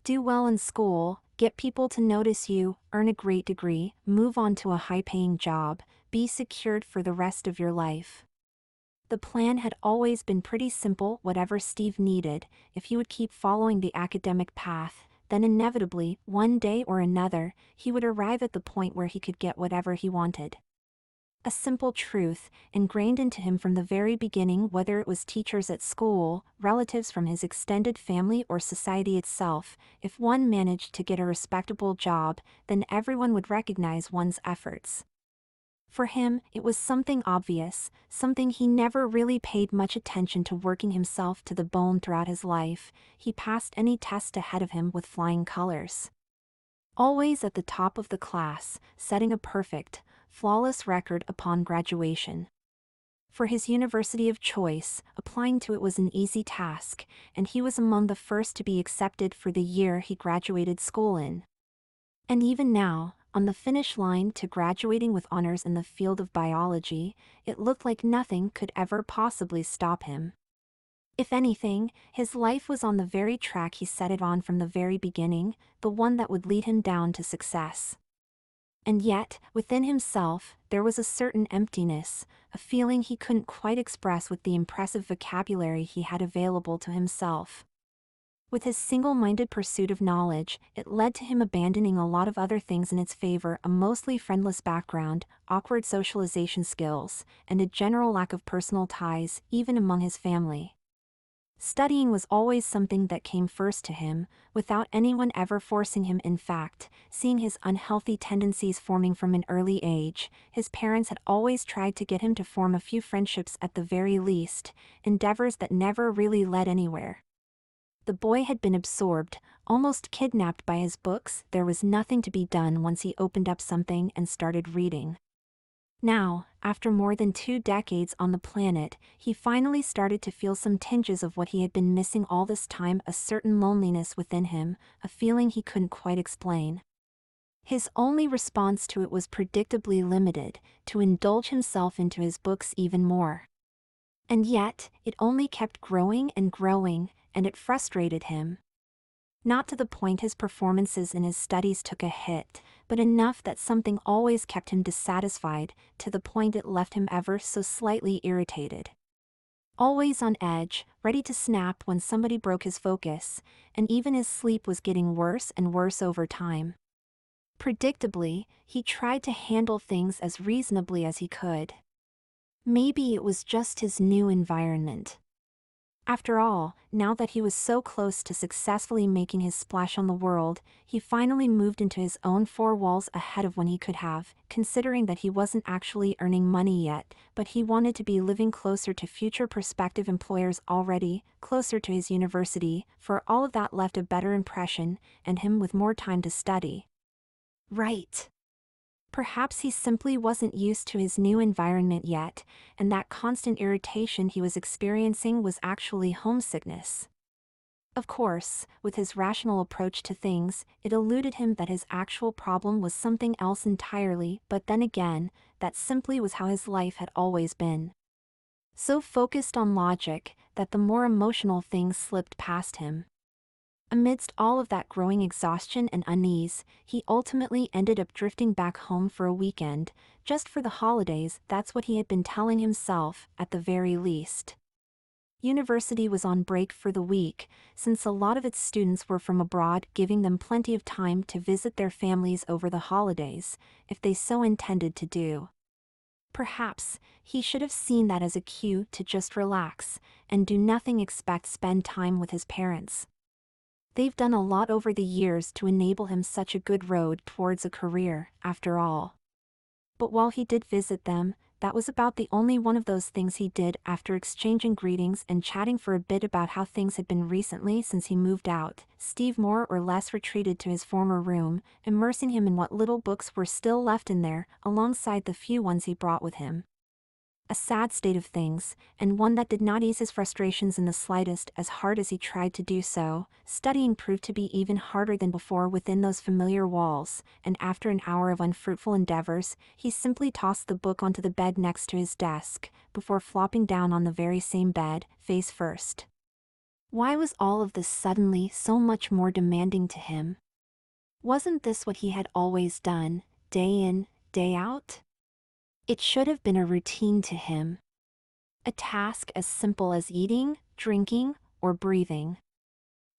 Do well in school, get people to notice you, earn a great degree, move on to a high-paying job, be secured for the rest of your life. The plan had always been pretty simple. Whatever Steve needed, if he would keep following the academic path, then inevitably, one day or another, he would arrive at the point where he could get whatever he wanted. A simple truth, ingrained into him from the very beginning, whether it was teachers at school, relatives from his extended family, or society itself: if one managed to get a respectable job, then everyone would recognize one's efforts. For him, it was something obvious, something he never really paid much attention to, working himself to the bone throughout his life. He passed any test ahead of him with flying colors. Always at the top of the class, setting a perfect, flawless record upon graduation. For his university of choice, applying to it was an easy task, and he was among the first to be accepted for the year he graduated school in. And even now, on the finish line to graduating with honors in the field of biology, it looked like nothing could ever possibly stop him. If anything, his life was on the very track he set it on from the very beginning, the one that would lead him down to success. And yet, within himself, there was a certain emptiness, a feeling he couldn't quite express with the impressive vocabulary he had available to himself. With his single-minded pursuit of knowledge, it led to him abandoning a lot of other things in its favor: a mostly friendless background, awkward socialization skills, and a general lack of personal ties, even among his family. Studying was always something that came first to him, without anyone ever forcing him. In fact, seeing his unhealthy tendencies forming from an early age, his parents had always tried to get him to form a few friendships at the very least, endeavors that never really led anywhere. The boy had been absorbed, almost kidnapped by his books. There was nothing to be done once he opened up something and started reading. Now, after more than 2 decades on the planet, he finally started to feel some tinges of what he had been missing all this time: a certain loneliness within him, a feeling he couldn't quite explain. His only response to it was predictably limited: to indulge himself into his books even more. And yet, it only kept growing and growing, and it frustrated him. Not to the point his performances in his studies took a hit, but enough that something always kept him dissatisfied, to the point it left him ever so slightly irritated. Always on edge, ready to snap when somebody broke his focus, and even his sleep was getting worse and worse over time. Predictably, he tried to handle things as reasonably as he could. Maybe it was just his new environment. After all, now that he was so close to successfully making his splash on the world, he finally moved into his own 4 walls ahead of when he could have, considering that he wasn't actually earning money yet, but he wanted to be living closer to future prospective employers already, closer to his university, for all of that left a better impression, and him with more time to study. Right. Perhaps he simply wasn't used to his new environment yet, and that constant irritation he was experiencing was actually homesickness. Of course, with his rational approach to things, it eluded him that his actual problem was something else entirely, but then again, that simply was how his life had always been. So focused on logic, that the more emotional things slipped past him. Amidst all of that growing exhaustion and unease, he ultimately ended up drifting back home for a weekend, just for the holidays. That's what he had been telling himself, at the very least. University was on break for the week, since a lot of its students were from abroad, giving them plenty of time to visit their families over the holidays, if they so intended to do. Perhaps, he should have seen that as a cue to just relax, and do nothing except spend time with his parents. They've done a lot over the years to enable him such a good road towards a career, after all. But while he did visit them, that was about the only one of those things he did. After exchanging greetings and chatting for a bit about how things had been recently since he moved out, Steve more or less retreated to his former room, immersing him in what little books were still left in there, alongside the few ones he brought with him. A sad state of things, and one that did not ease his frustrations in the slightest. As hard as he tried to do so, studying proved to be even harder than before within those familiar walls, and after an hour of unfruitful endeavors, he simply tossed the book onto the bed next to his desk, before flopping down on the very same bed, face first. Why was all of this suddenly so much more demanding to him? Wasn't this what he had always done, day in, day out? It should have been a routine to him. A task as simple as eating, drinking, or breathing.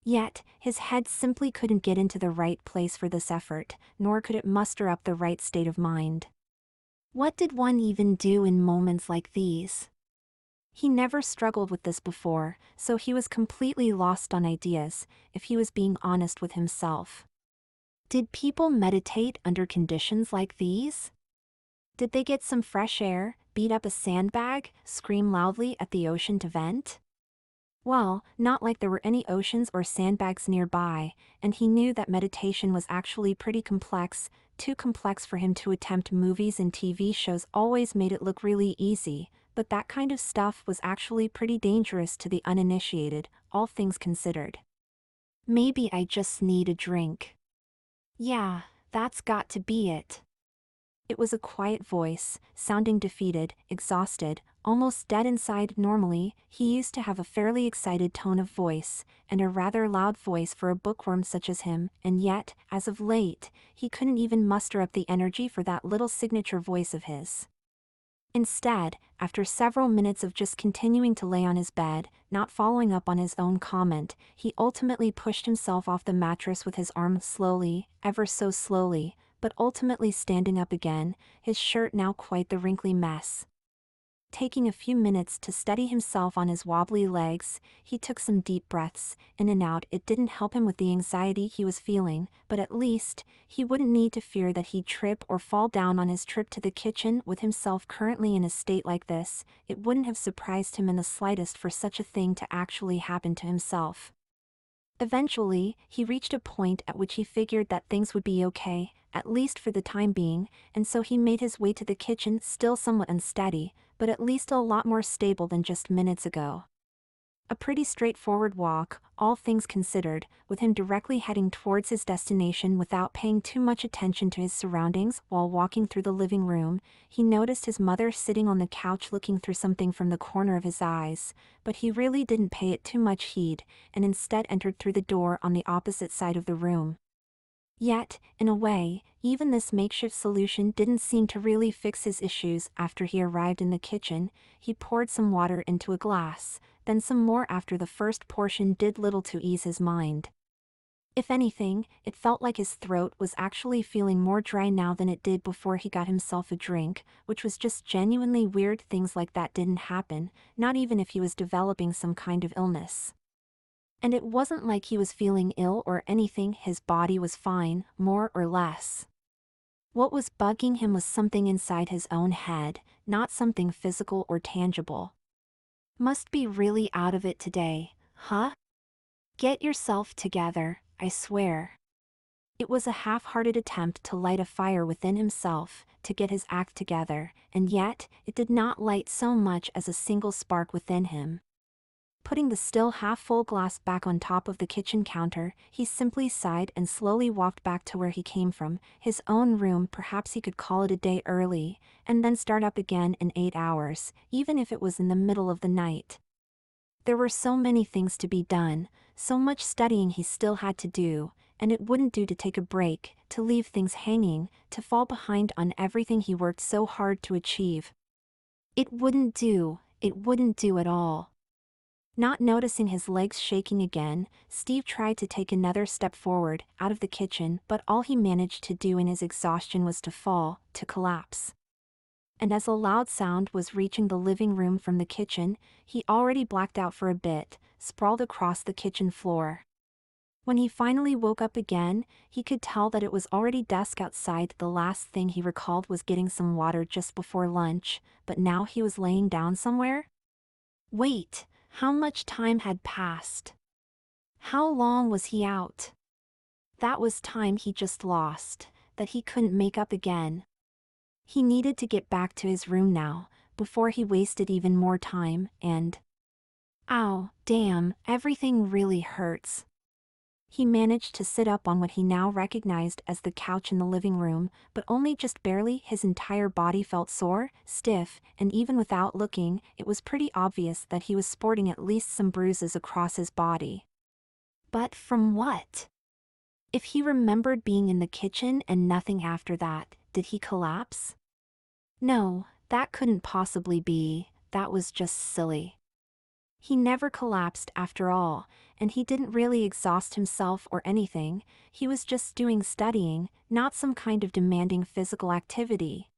Yet, his head simply couldn't get into the right place for this effort, nor could it muster up the right state of mind. What did one even do in moments like these? He never struggled with this before, so he was completely lost on ideas, if he was being honest with himself. Did people meditate under conditions like these? Did they get some fresh air, beat up a sandbag, scream loudly at the ocean to vent? Well, not like there were any oceans or sandbags nearby, and he knew that meditation was actually pretty complex, too complex for him to attempt. Movies and TV shows always made it look really easy, but that kind of stuff was actually pretty dangerous to the uninitiated, all things considered. Maybe I just need a drink. Yeah, that's got to be it. It was a quiet voice, sounding defeated, exhausted, almost dead inside. Normally, he used to have a fairly excited tone of voice, and a rather loud voice for a bookworm such as him, and yet, as of late, he couldn't even muster up the energy for that little signature voice of his. Instead, after several minutes of just continuing to lay on his bed, not following up on his own comment, he ultimately pushed himself off the mattress with his arm slowly, ever so slowly, but ultimately standing up again, his shirt now quite the wrinkly mess. Taking a few minutes to steady himself on his wobbly legs, he took some deep breaths, in and out. It didn't help him with the anxiety he was feeling, but at least, he wouldn't need to fear that he'd trip or fall down on his trip to the kitchen. With himself currently in a state like this, it wouldn't have surprised him in the slightest for such a thing to actually happen to himself. Eventually, he reached a point at which he figured that things would be okay, at least for the time being, and so he made his way to the kitchen, still somewhat unsteady, but at least a lot more stable than just minutes ago. A pretty straightforward walk, all things considered, with him directly heading towards his destination without paying too much attention to his surroundings. While walking through the living room, he noticed his mother sitting on the couch looking through something from the corner of his eyes, but he really didn't pay it too much heed, and instead entered through the door on the opposite side of the room. Yet, in a way, even this makeshift solution didn't seem to really fix his issues. After he arrived in the kitchen, he poured some water into a glass, then some more after the first portion did little to ease his mind. If anything, it felt like his throat was actually feeling more dry now than it did before he got himself a drink, which was just genuinely weird. Things like that didn't happen, not even if he was developing some kind of illness. And it wasn't like he was feeling ill or anything. His body was fine, more or less. What was bugging him was something inside his own head, not something physical or tangible. Must be really out of it today, huh? Get yourself together, I swear. It was a half-hearted attempt to light a fire within himself, to get his act together, and yet, it did not light so much as a single spark within him. Putting the still half-full glass back on top of the kitchen counter, he simply sighed and slowly walked back to where he came from, his own room. Perhaps he could call it a day early, and then start up again in 8 hours, even if it was in the middle of the night. There were so many things to be done, so much studying he still had to do, and it wouldn't do to take a break, to leave things hanging, to fall behind on everything he worked so hard to achieve. It wouldn't do at all. Not noticing his legs shaking again, Steve tried to take another step forward, out of the kitchen, but all he managed to do in his exhaustion was to fall, to collapse. And as a loud sound was reaching the living room from the kitchen, he already blacked out for a bit, sprawled across the kitchen floor. When he finally woke up again, he could tell that it was already dusk outside. The last thing he recalled was getting some water just before lunch, but now he was laying down somewhere? Wait! How much time had passed? How long was he out? That was time he just lost, that he couldn't make up again. He needed to get back to his room now, before he wasted even more time, and... Ow, damn, everything really hurts. He managed to sit up on what he now recognized as the couch in the living room, but only just barely. His entire body felt sore, stiff, and even without looking, it was pretty obvious that he was sporting at least some bruises across his body. But from what? If he remembered being in the kitchen and nothing after that, did he collapse? No, that couldn't possibly be. That was just silly. He never collapsed after all, and he didn't really exhaust himself or anything. He was just doing studying, not some kind of demanding physical activity.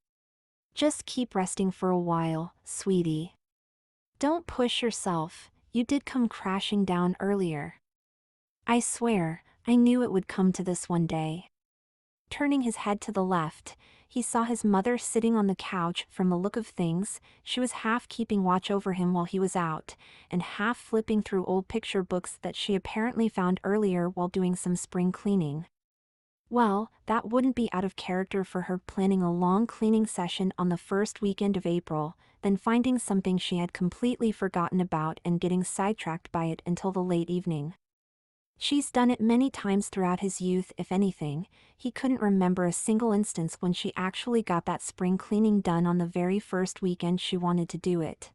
Just keep resting for a while, sweetie. Don't push yourself. You did come crashing down earlier. I swear, I knew it would come to this one day. Turning his head to the left, he saw his mother sitting on the couch. From the look of things, she was half keeping watch over him while he was out, and half flipping through old picture books that she apparently found earlier while doing some spring cleaning. Well, that wouldn't be out of character for her, planning a long cleaning session on the first weekend of April, then finding something she had completely forgotten about and getting sidetracked by it until the late evening. She's done it many times throughout his youth. If anything, he couldn't remember a single instance when she actually got that spring cleaning done on the very first weekend she wanted to do it.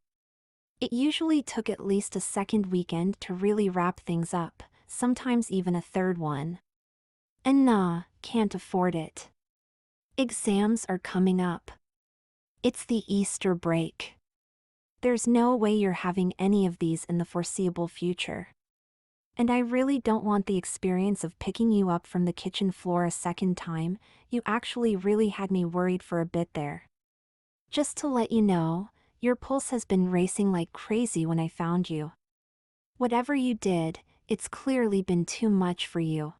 It usually took at least a second weekend to really wrap things up, sometimes even a third one. And nah, can't afford it. Exams are coming up. It's the Easter break. There's no way you're having any of these in the foreseeable future. And I really don't want the experience of picking you up from the kitchen floor a second time. You actually really had me worried for a bit there. Just to let you know, your pulse has been racing like crazy when I found you. Whatever you did, it's clearly been too much for you.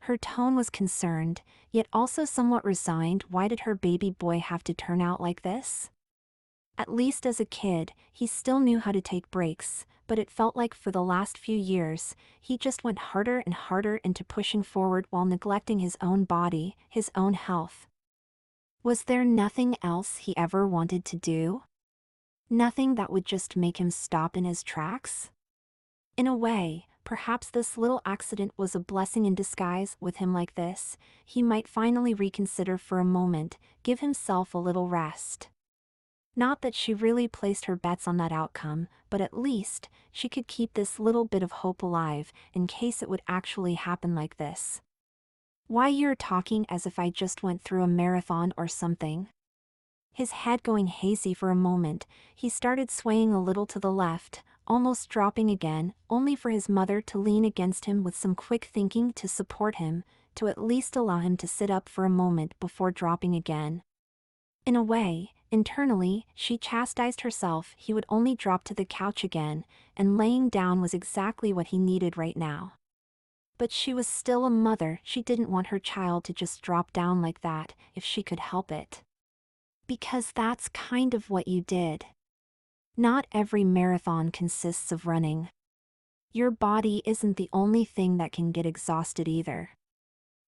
Her tone was concerned, yet also somewhat resigned. Why did her baby boy have to turn out like this? At least as a kid, he still knew how to take breaks, but it felt like for the last few years, he just went harder and harder into pushing forward while neglecting his own body, his own health. Was there nothing else he ever wanted to do? Nothing that would just make him stop in his tracks? In a way, perhaps this little accident was a blessing in disguise. With him like this, he might finally reconsider for a moment, give himself a little rest. Not that she really placed her bets on that outcome, but at least, she could keep this little bit of hope alive, in case it would actually happen like this. Why, you're talking as if I just went through a marathon or something. His head going hazy for a moment, he started swaying a little to the left, almost dropping again, only for his mother to lean against him with some quick thinking to support him, to at least allow him to sit up for a moment before dropping again. In a way, internally, she chastised herself. He would only drop to the couch again, and laying down was exactly what he needed right now. But she was still a mother. She didn't want her child to just drop down like that, if she could help it. Because that's kind of what you did. Not every marathon consists of running. Your body isn't the only thing that can get exhausted either.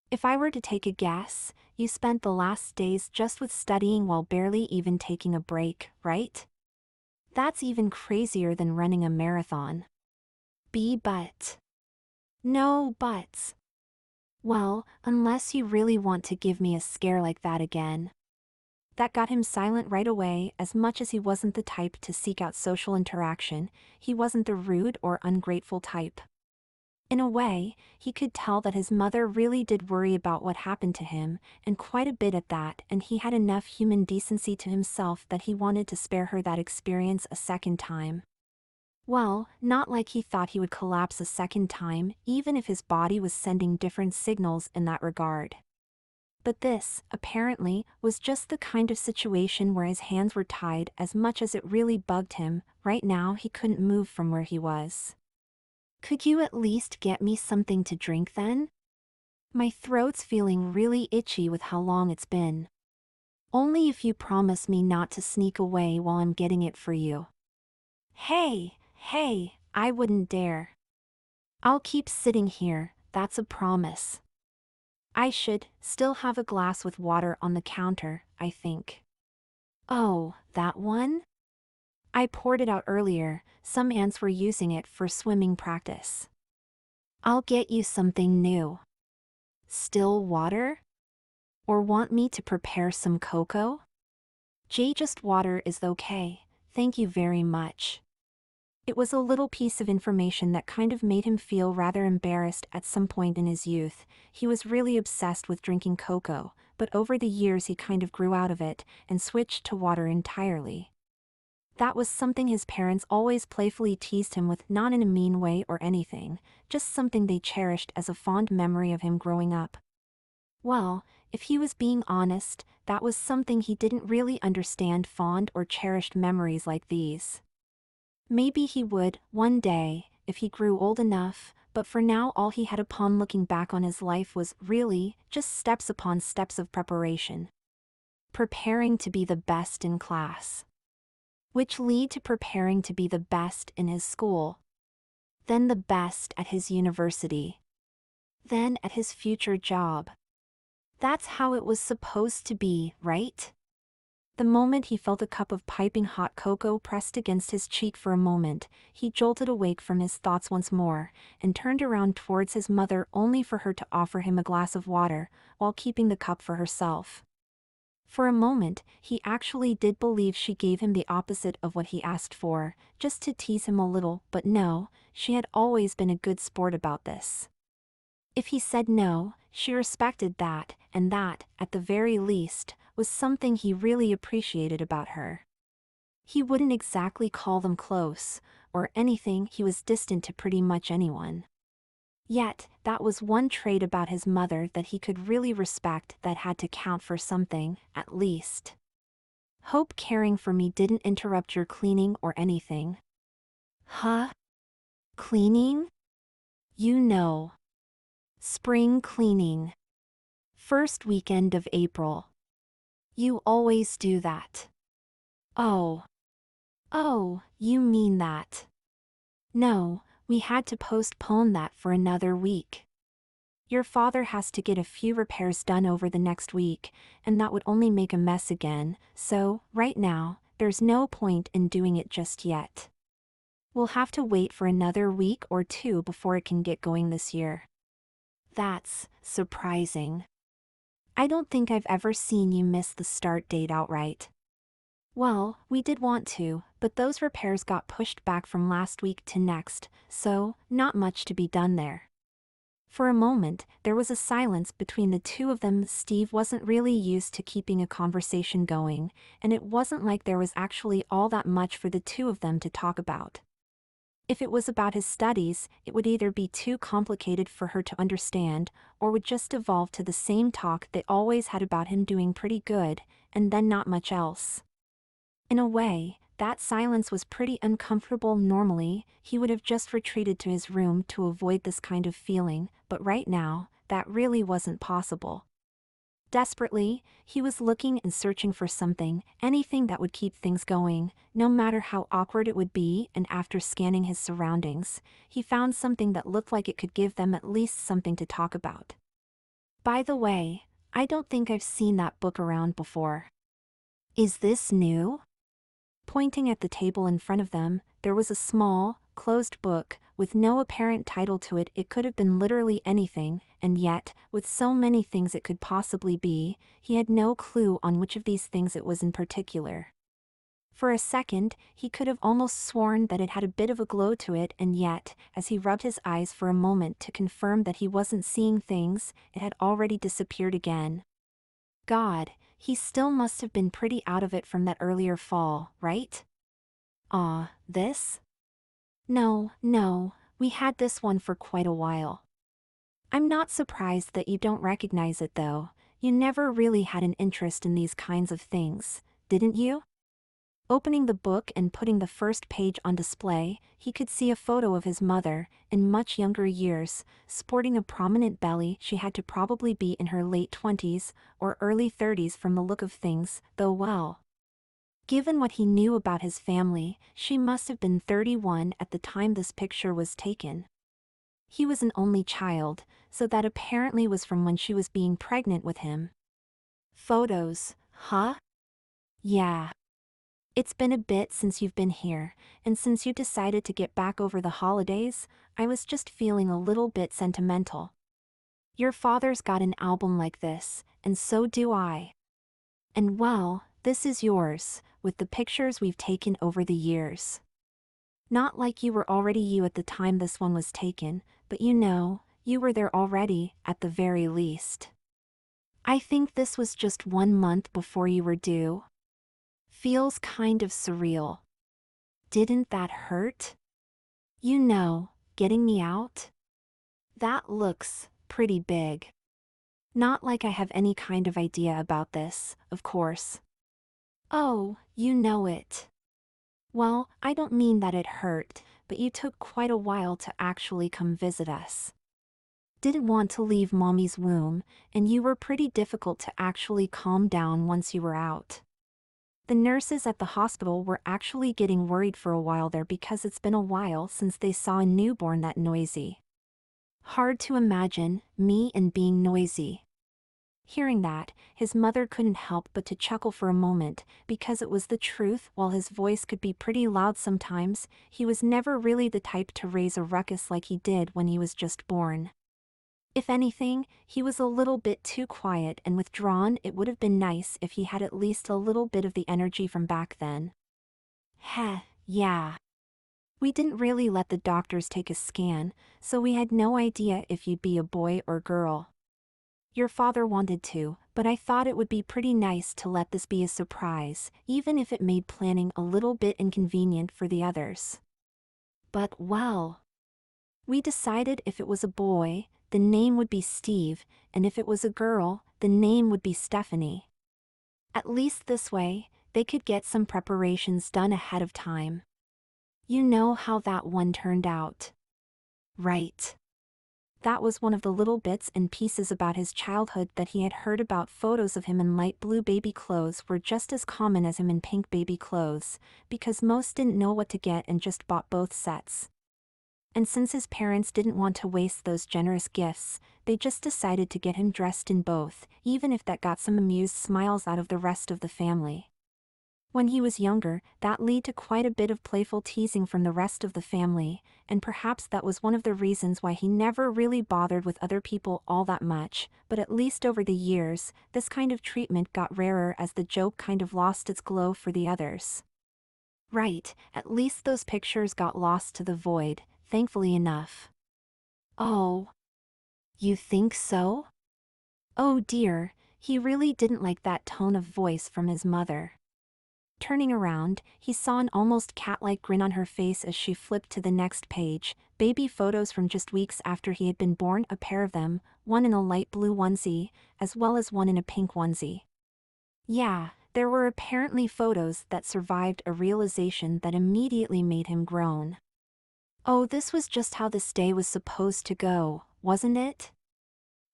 If I were to take a guess, you spent the last days just with studying while barely even taking a break, right? That's even crazier than running a marathon. But. No buts. Well, unless you really want to give me a scare like that again. That got him silent right away. As much as he wasn't the type to seek out social interaction, he wasn't the rude or ungrateful type. In a way, he could tell that his mother really did worry about what happened to him, and quite a bit at that, and he had enough human decency to himself that he wanted to spare her that experience a second time. Well, not like he thought he would collapse a second time, even if his body was sending different signals in that regard. But this, apparently, was just the kind of situation where his hands were tied. As much as it really bugged him, right now he couldn't move from where he was. Could you at least get me something to drink then? My throat's feeling really itchy with how long it's been. Only if you promise me not to sneak away while I'm getting it for you. Hey, I wouldn't dare. I'll keep sitting here, that's a promise. I should still have a glass with water on the counter, I think. Oh, that one? I poured it out earlier. Some ants were using it for swimming practice. I'll get you something new. Still water? Or want me to prepare some cocoa? Just water is okay, thank you very much. It was a little piece of information that kind of made him feel rather embarrassed. At some point in his youth, he was really obsessed with drinking cocoa, but over the years he kind of grew out of it and switched to water entirely. That was something his parents always playfully teased him with, not in a mean way or anything, just something they cherished as a fond memory of him growing up. Well, if he was being honest, that was something he didn't really understand, fond or cherished memories like these. Maybe he would, one day, if he grew old enough, but for now all he had upon looking back on his life was, really, just steps upon steps of preparation. Preparing to be the best in class. Which lead to preparing to be the best in his school. Then the best at his university. Then at his future job. That's how it was supposed to be, right? The moment he felt a cup of piping hot cocoa pressed against his cheek, for a moment, he jolted awake from his thoughts once more, and turned around towards his mother only for her to offer him a glass of water, while keeping the cup for herself. For a moment, he actually did believe she gave him the opposite of what he asked for, just to tease him a little, but no, she had always been a good sport about this. If he said no, she respected that, and that, at the very least, was something he really appreciated about her. He wouldn't exactly call them close, or anything. He was distant to pretty much anyone. Yet, that was one trait about his mother that he could really respect, that had to count for something, at least. Hope caring for me didn't interrupt your cleaning or anything. Huh? Cleaning? You know. Spring cleaning. First weekend of April. You always do that. Oh. Oh, you mean that. No, we had to postpone that for another week. Your father has to get a few repairs done over the next week, and that would only make a mess again, so, right now, there's no point in doing it just yet. We'll have to wait for another week or two before it can get going this year. That's surprising. I don't think I've ever seen you miss the start date outright. Well, we did want to, but those repairs got pushed back from last week to next, so, not much to be done there. For a moment, there was a silence between the two of them. Steve wasn't really used to keeping a conversation going, and it wasn't like there was actually all that much for the two of them to talk about. If it was about his studies, it would either be too complicated for her to understand, or would just devolve to the same talk they always had about him doing pretty good, and then not much else. In a way, that silence was pretty uncomfortable. Normally, he would have just retreated to his room to avoid this kind of feeling, but right now, that really wasn't possible. Desperately, he was looking and searching for something, anything that would keep things going, no matter how awkward it would be, and after scanning his surroundings, he found something that looked like it could give them at least something to talk about. By the way, I don't think I've seen that book around before. Is this new? Pointing at the table in front of them, there was a small, closed book, with no apparent title to it. It could have been literally anything, and yet, with so many things it could possibly be, he had no clue on which of these things it was in particular. For a second, he could have almost sworn that it had a bit of a glow to it, and yet, as he rubbed his eyes for a moment to confirm that he wasn't seeing things, it had already disappeared again. God, he still must have been pretty out of it from that earlier fall, right? This? No, we had this one for quite a while. I'm not surprised that you don't recognize it though. You never really had an interest in these kinds of things, didn't you? Opening the book and putting the first page on display, he could see a photo of his mother, in much younger years, sporting a prominent belly. She had to probably be in her late 20s, or early 30s from the look of things, though well. Given what he knew about his family, she must have been 31 at the time this picture was taken. He was an only child, so that apparently was from when she was being pregnant with him. Photos, huh? Yeah. It's been a bit since you've been here, and since you decided to get back over the holidays, I was just feeling a little bit sentimental. Your father's got an album like this, and so do I. And well, this is yours, with the pictures we've taken over the years. Not like you were already you at the time this one was taken, but you were there already, at the very least. I think this was just 1 month before you were due. Feels kind of surreal. Didn't that hurt? Getting me out? That looks pretty big. Not like I have any kind of idea about this, of course. Oh, you know it. Well, I don't mean that it hurt, but you took quite a while to actually come visit us. Didn't want to leave Mommy's womb, and you were pretty difficult to actually calm down once you were out. The nurses at the hospital were actually getting worried for a while there because it's been a while since they saw a newborn that noisy. Hard to imagine, me and being noisy. Hearing that, his mother couldn't help but to chuckle for a moment, because it was the truth. While his voice could be pretty loud sometimes, he was never really the type to raise a ruckus like he did when he was just born. If anything, he was a little bit too quiet and withdrawn. It would have been nice if he had at least a little bit of the energy from back then. Heh, yeah. We didn't really let the doctors take a scan, so we had no idea if you'd be a boy or girl. Your father wanted to, but I thought it would be pretty nice to let this be a surprise, even if it made planning a little bit inconvenient for the others. But well, we decided if it was a boy, the name would be Steve, and if it was a girl, the name would be Stephanie. At least this way, they could get some preparations done ahead of time. You know how that one turned out. Right. That was one of the little bits and pieces about his childhood that he had heard about. Photos of him in light blue baby clothes were just as common as him in pink baby clothes, because most didn't know what to get and just bought both sets. And since his parents didn't want to waste those generous gifts, they just decided to get him dressed in both, even if that got some amused smiles out of the rest of the family. When he was younger, that led to quite a bit of playful teasing from the rest of the family, and perhaps that was one of the reasons why he never really bothered with other people all that much, but at least over the years, this kind of treatment got rarer as the joke kind of lost its glow for the others. Right, at least those pictures got lost to the void, thankfully enough. Oh. You think so? Oh dear, he really didn't like that tone of voice from his mother. Turning around, he saw an almost cat-like grin on her face as she flipped to the next page, baby photos from just weeks after he had been born, a pair of them, one in a light blue onesie, as well as one in a pink onesie. Yeah, there were apparently photos that survived a realization that immediately made him groan. Oh, this was just how this day was supposed to go, wasn't it?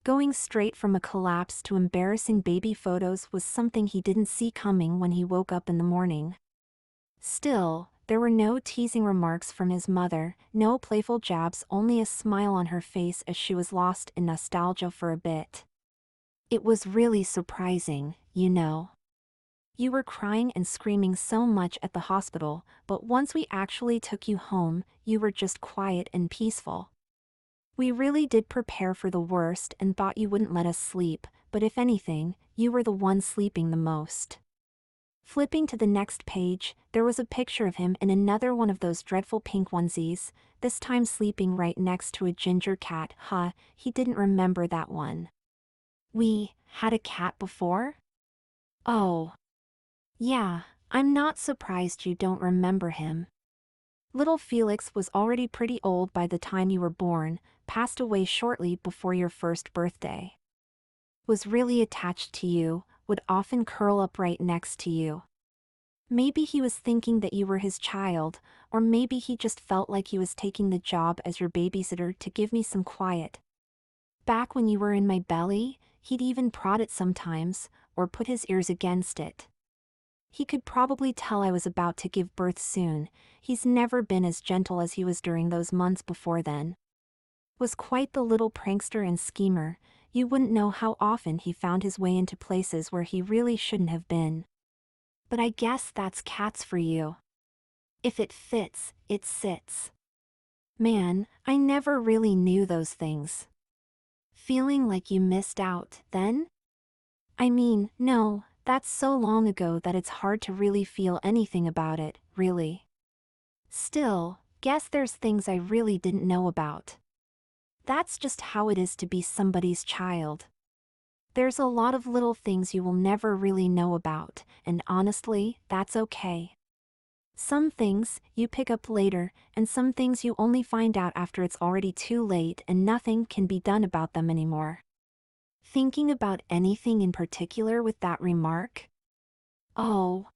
Going straight from a collapse to embarrassing baby photos was something he didn't see coming when he woke up in the morning. Still, there were no teasing remarks from his mother, no playful jabs, only a smile on her face as she was lost in nostalgia for a bit. It was really surprising, you know. You were crying and screaming so much at the hospital, but once we actually took you home, you were just quiet and peaceful. We really did prepare for the worst and thought you wouldn't let us sleep, but if anything, you were the one sleeping the most. Flipping to the next page, there was a picture of him in another one of those dreadful pink onesies, this time sleeping right next to a ginger cat. He didn't remember that one. We had a cat before? Oh. Yeah, I'm not surprised you don't remember him. Little Felix was already pretty old by the time you were born, passed away shortly before your first birthday. Was really attached to you, would often curl up right next to you. Maybe he was thinking that you were his child, or maybe he just felt like he was taking the job as your babysitter to give me some quiet. Back when you were in my belly, he'd even prod it sometimes, or put his ears against it. He could probably tell I was about to give birth soon. He's never been as gentle as he was during those months before then. Was quite the little prankster and schemer. You wouldn't know how often he found his way into places where he really shouldn't have been. But I guess that's cats for you. If it fits, it sits. Man, I never really knew those things. Feeling like you missed out, then? I mean, no, that's so long ago that it's hard to really feel anything about it, really. Still, guess there's things I really didn't know about. That's just how it is to be somebody's child. There's a lot of little things you will never really know about, and honestly, that's okay. Some things you pick up later, and some things you only find out after it's already too late and nothing can be done about them anymore. Thinking about anything in particular with that remark? Oh,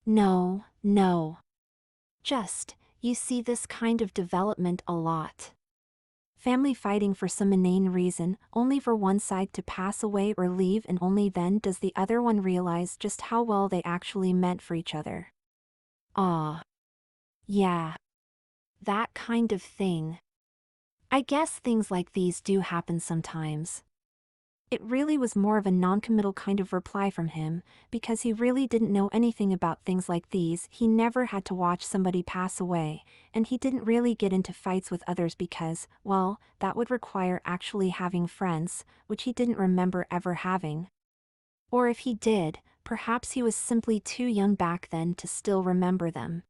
no, no. Just, you see this kind of development a lot. Family fighting for some inane reason, only for one side to pass away or leave, and only then does the other one realize just how well they actually meant for each other. Ah. Yeah. That kind of thing. I guess things like these do happen sometimes. It really was more of a non-committal kind of reply from him, because he really didn't know anything about things like these. He never had to watch somebody pass away, and he didn't really get into fights with others because, well, that would require actually having friends, which he didn't remember ever having. Or if he did, perhaps he was simply too young back then to still remember them.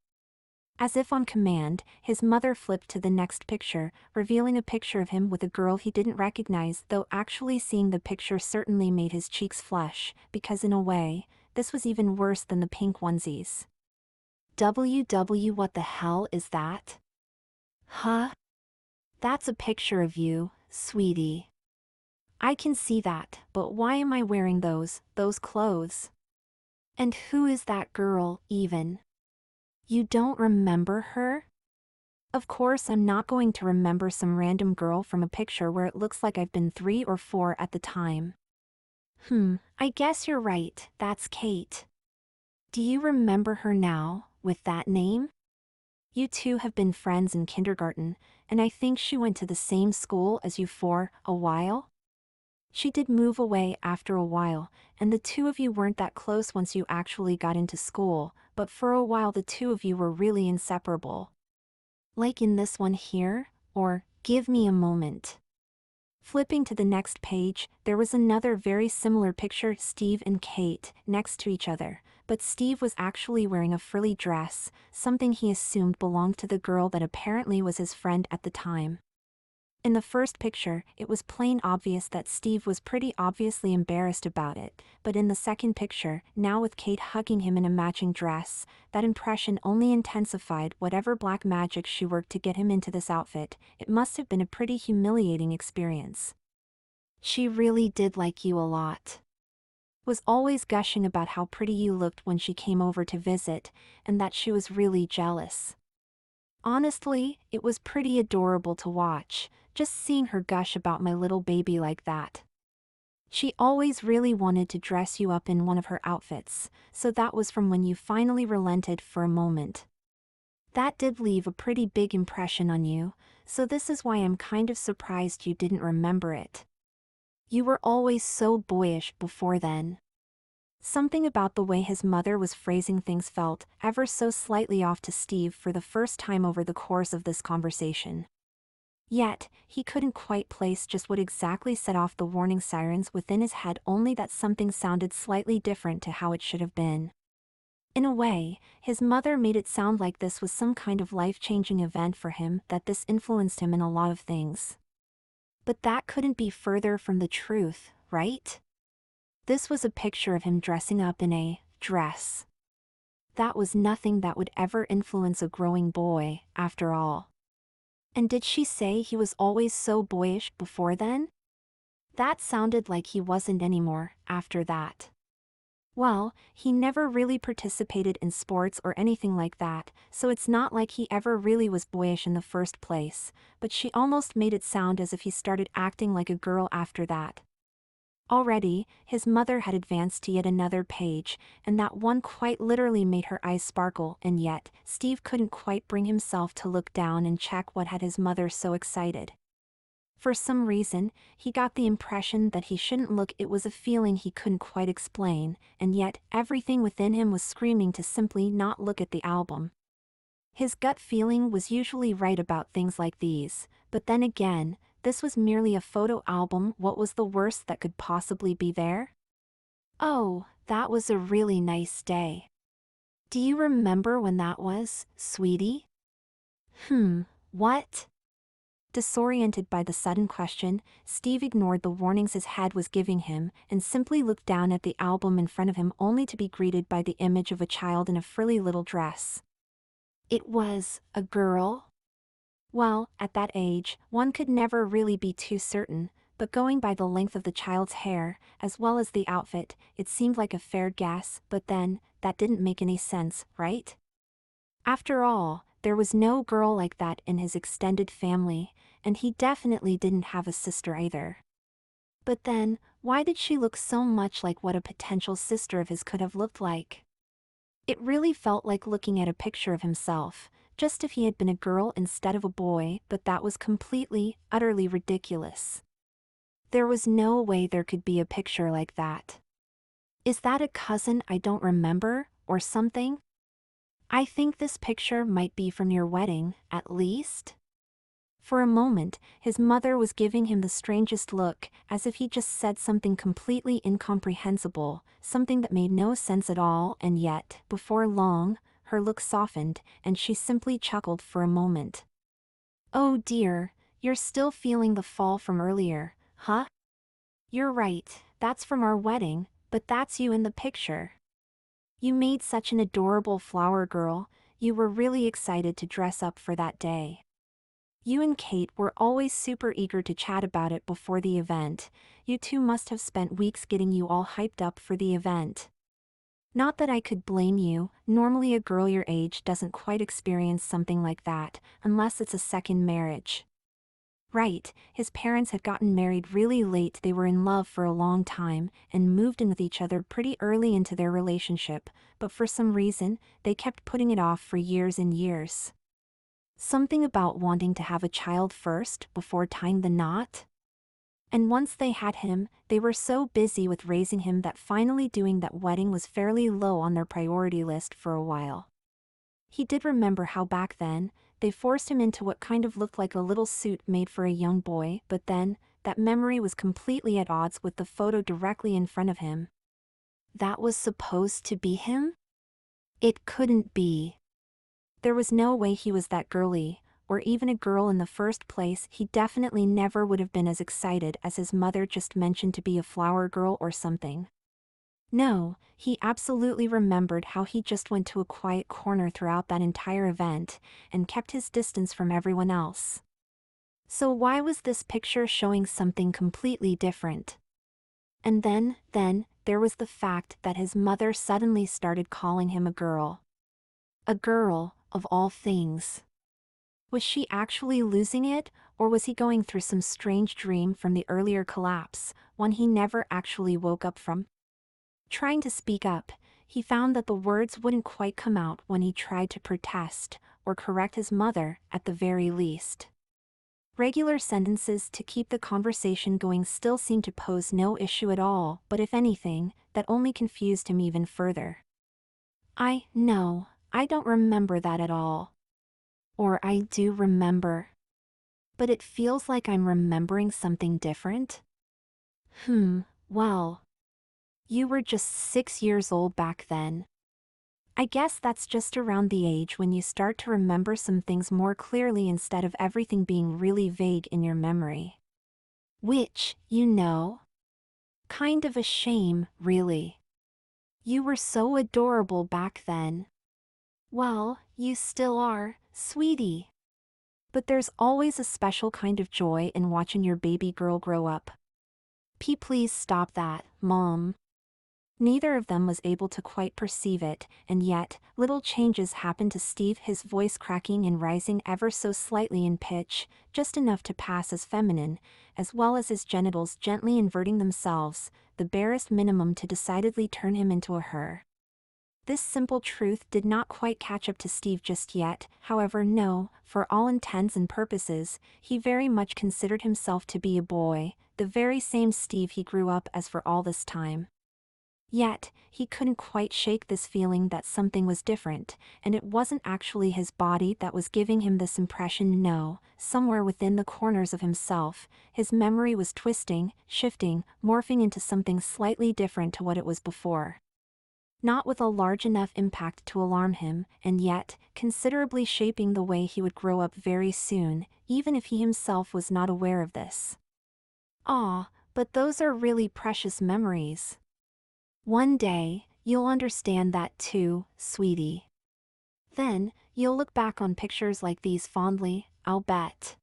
As if on command, his mother flipped to the next picture, revealing a picture of him with a girl he didn't recognize, though actually seeing the picture certainly made his cheeks flush, because in a way, this was even worse than the pink onesies. WW, what the hell is that? Huh? That's a picture of you, sweetie. I can see that, but why am I wearing those clothes? And who is that girl, even? You don't remember her? Of course I'm not going to remember some random girl from a picture where it looks like I've been 3 or 4 at the time. I guess you're right, that's Kate. Do you remember her now, with that name? You two have been friends in kindergarten, and I think she went to the same school as you for a while? She did move away after a while, and the two of you weren't that close once you actually got into school, but for a while the two of you were really inseparable. Like in this one here, or give me a moment. Flipping to the next page, there was another very similar picture, Steve and Kate, next to each other, but Steve was actually wearing a frilly dress, something he assumed belonged to the girl that apparently was his friend at the time. In the first picture, it was plain obvious that Steve was pretty obviously embarrassed about it, but in the second picture, now with Kate hugging him in a matching dress, that impression only intensified. Whatever black magic she worked to get him into this outfit, it must have been a pretty humiliating experience. She really did like you a lot. Was always gushing about how pretty you looked when she came over to visit, and that she was really jealous. Honestly, it was pretty adorable to watch, just seeing her gush about my little baby like that. She always really wanted to dress you up in one of her outfits, so that was from when you finally relented for a moment. That did leave a pretty big impression on you, so this is why I'm kind of surprised you didn't remember it. You were always so boyish before then. Something about the way his mother was phrasing things felt ever so slightly off to Steve for the first time over the course of this conversation. Yet, he couldn't quite place just what exactly set off the warning sirens within his head, only that something sounded slightly different to how it should have been. In a way, his mother made it sound like this was some kind of life-changing event for him, that this influenced him in a lot of things. But that couldn't be further from the truth, right? This was a picture of him dressing up in a dress. That was nothing that would ever influence a growing boy, after all. And did she say he was always so boyish before then? That sounded like he wasn't anymore, after that. Well, he never really participated in sports or anything like that, so it's not like he ever really was boyish in the first place, but she almost made it sound as if he started acting like a girl after that. Already, his mother had advanced to yet another page, and that one quite literally made her eyes sparkle, and yet, Steve couldn't quite bring himself to look down and check what had his mother so excited. For some reason, he got the impression that he shouldn't look. It was a feeling he couldn't quite explain, and yet everything within him was screaming to simply not look at the album. His gut feeling was usually right about things like these, but then again, this was merely a photo album. What was the worst that could possibly be there? Oh, that was a really nice day. Do you remember when that was, sweetie? What? Disoriented by the sudden question, Steve ignored the warnings his head was giving him and simply looked down at the album in front of him, only to be greeted by the image of a child in a frilly little dress. It was a girl? Well, at that age, one could never really be too certain, but going by the length of the child's hair, as well as the outfit, it seemed like a fair guess. But then, that didn't make any sense, right? After all, there was no girl like that in his extended family, and he definitely didn't have a sister either. But then, why did she look so much like what a potential sister of his could have looked like? It really felt like looking at a picture of himself, just if he had been a girl instead of a boy, but that was completely, utterly ridiculous. There was no way there could be a picture like that. Is that a cousin I don't remember, or something? I think this picture might be from your wedding, at least. For a moment, his mother was giving him the strangest look, as if he just said something completely incomprehensible, something that made no sense at all, and yet, before long, her look softened, and she simply chuckled for a moment. Oh dear, you're still feeling the fall from earlier, huh? You're right, that's from our wedding, but that's you in the picture. You made such an adorable flower girl. You were really excited to dress up for that day. You and Kate were always super eager to chat about it before the event. You two must have spent weeks getting you all hyped up for the event. Not that I could blame you. Normally a girl your age doesn't quite experience something like that, unless it's a second marriage. Right, his parents had gotten married really late. They were in love for a long time, and moved in with each other pretty early into their relationship, but for some reason, they kept putting it off for years and years. Something about wanting to have a child first, before tying the knot? And once they had him, they were so busy with raising him that finally doing that wedding was fairly low on their priority list for a while. He did remember how back then, they forced him into what kind of looked like a little suit made for a young boy, but then, that memory was completely at odds with the photo directly in front of him. That was supposed to be him? It couldn't be. There was no way he was that girly, or even a girl in the first place. He definitely never would have been as excited as his mother just mentioned to be a flower girl or something. No, he absolutely remembered how he just went to a quiet corner throughout that entire event, and kept his distance from everyone else. So why was this picture showing something completely different? And then, there was the fact that his mother suddenly started calling him a girl. A girl, of all things. Was she actually losing it, or was he going through some strange dream from the earlier collapse, one he never actually woke up from? Trying to speak up, he found that the words wouldn't quite come out when he tried to protest, or correct his mother, at the very least. Regular sentences to keep the conversation going still seemed to pose no issue at all, but if anything, that only confused him even further. No, I don't remember that at all. Or I do remember. But it feels like I'm remembering something different. Well. You were just 6 years old back then. I guess that's just around the age when you start to remember some things more clearly instead of everything being really vague in your memory. Which, kind of a shame, really. You were so adorable back then. Well, you still are, sweetie. But there's always a special kind of joy in watching your baby girl grow up. Please stop that, Mom. Neither of them was able to quite perceive it, and yet, little changes happened to Steve, his voice cracking and rising ever so slightly in pitch, just enough to pass as feminine, as well as his genitals gently inverting themselves, the barest minimum to decidedly turn him into a her. This simple truth did not quite catch up to Steve just yet. However, no, for all intents and purposes, he very much considered himself to be a boy, the very same Steve he grew up as for all this time. Yet, he couldn't quite shake this feeling that something was different, and it wasn't actually his body that was giving him this impression. No, somewhere within the corners of himself, his memory was twisting, shifting, morphing into something slightly different to what it was before. Not with a large enough impact to alarm him, and yet, considerably shaping the way he would grow up very soon, even if he himself was not aware of this. Ah, but those are really precious memories. One day, you'll understand that too, sweetie. Then, you'll look back on pictures like these fondly, I'll bet.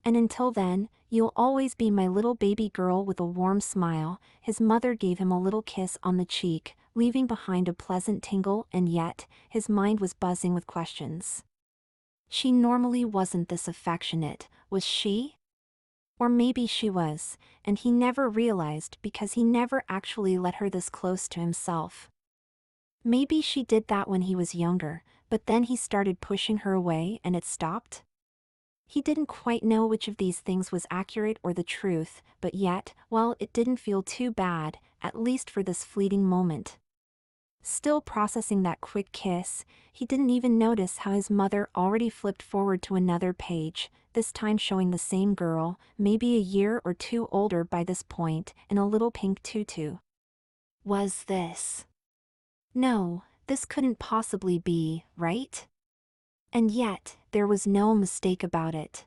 And until then, you'll always be my little baby girl with a warm smile. His mother gave him a little kiss on the cheek, leaving behind a pleasant tingle, and yet, his mind was buzzing with questions. She normally wasn't this affectionate, was she? Or maybe she was, and he never realized because he never actually let her this close to himself. Maybe she did that when he was younger, but then he started pushing her away and it stopped? He didn't quite know which of these things was accurate or the truth, but yet, well, it didn't feel too bad, at least for this fleeting moment. Still processing that quick kiss, he didn't even notice how his mother already flipped forward to another page, this time showing the same girl, maybe a year or two older by this point, in a little pink tutu. Was this? No, this couldn't possibly be, right? And yet, there was no mistake about it.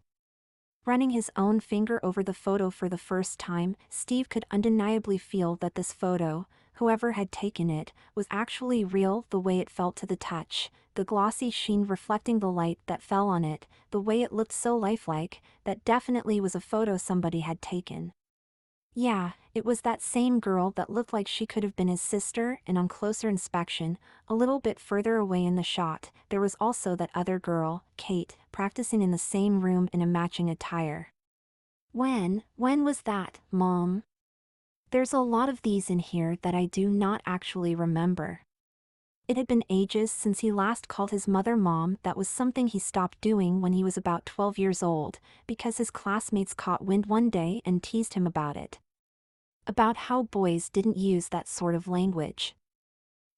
Running his own finger over the photo for the first time, Steve could undeniably feel that this photo, whoever had taken it, was actually real. The way it felt to the touch, the glossy sheen reflecting the light that fell on it, the way it looked so lifelike, that definitely was a photo somebody had taken. Yeah, it was that same girl that looked like she could have been his sister, and on closer inspection, a little bit further away in the shot, there was also that other girl, Kate, practicing in the same room in a matching attire. When was that, Mom? There's a lot of these in here that I do not actually remember. It had been ages since he last called his mother Mom. That was something he stopped doing when he was about 12 years old, because his classmates caught wind one day and teased him about it. About how boys didn't use that sort of language.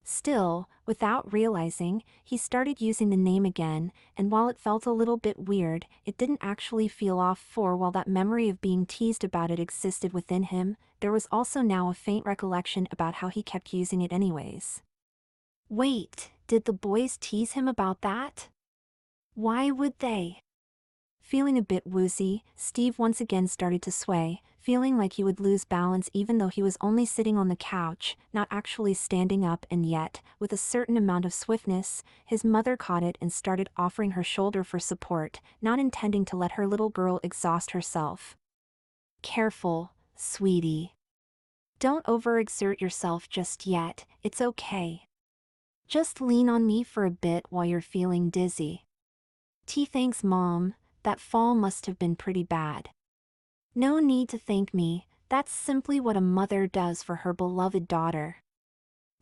Still, without realizing, he started using the name again, and while it felt a little bit weird, it didn't actually feel off. For while that memory of being teased about it existed within him, there was also now a faint recollection about how he kept using it anyways. Wait, did the boys tease him about that? Why would they? Feeling a bit woozy, Steve once again started to sway, feeling like he would lose balance even though he was only sitting on the couch, not actually standing up. And yet, with a certain amount of swiftness, his mother caught it and started offering her shoulder for support, not intending to let her little girl exhaust herself. Careful, sweetie. Don't overexert yourself just yet, it's okay. Just lean on me for a bit while you're feeling dizzy. Thanks, Mom. That fall must have been pretty bad. No need to thank me, that's simply what a mother does for her beloved daughter.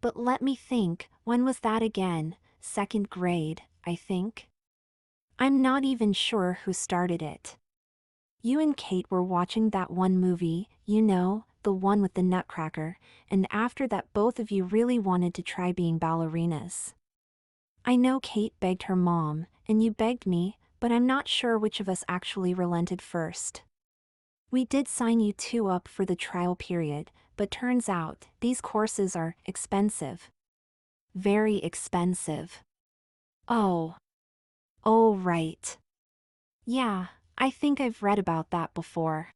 But let me think, when was that again? Second grade, I think. I'm not even sure who started it. You and Kate were watching that one movie, you know, the one with the nutcracker, and after that both of you really wanted to try being ballerinas. I know Kate begged her mom, and you begged me, but I'm not sure which of us actually relented first. We did sign you two up for the trial period, but turns out, these courses are expensive. Very expensive. Oh. Oh, right. Yeah, I think I've read about that before.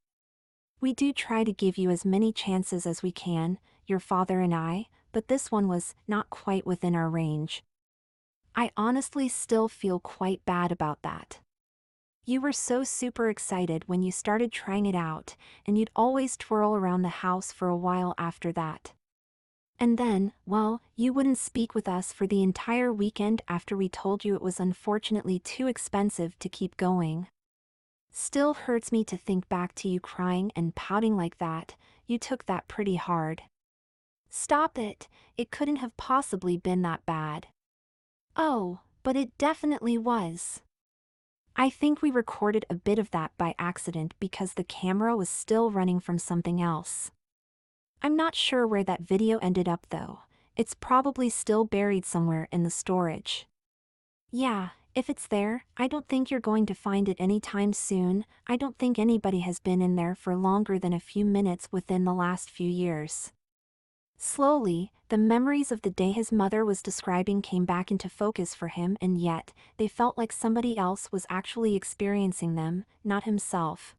We do try to give you as many chances as we can, your father and I, but this one was not quite within our range. I honestly still feel quite bad about that. You were so super excited when you started trying it out, and you'd always twirl around the house for a while after that. And then, well, you wouldn't speak with us for the entire weekend after we told you it was unfortunately too expensive to keep going. Still hurts me to think back to you crying and pouting like that. You took that pretty hard. Stop it, it couldn't have possibly been that bad. Oh, but it definitely was. I think we recorded a bit of that by accident because the camera was still running from something else. I'm not sure where that video ended up though. It's probably still buried somewhere in the storage. Yeah, if it's there, I don't think you're going to find it anytime soon. I don't think anybody has been in there for longer than a few minutes within the last few years. Slowly, the memories of the day his mother was describing came back into focus for him, and yet, they felt like somebody else was actually experiencing them, not himself.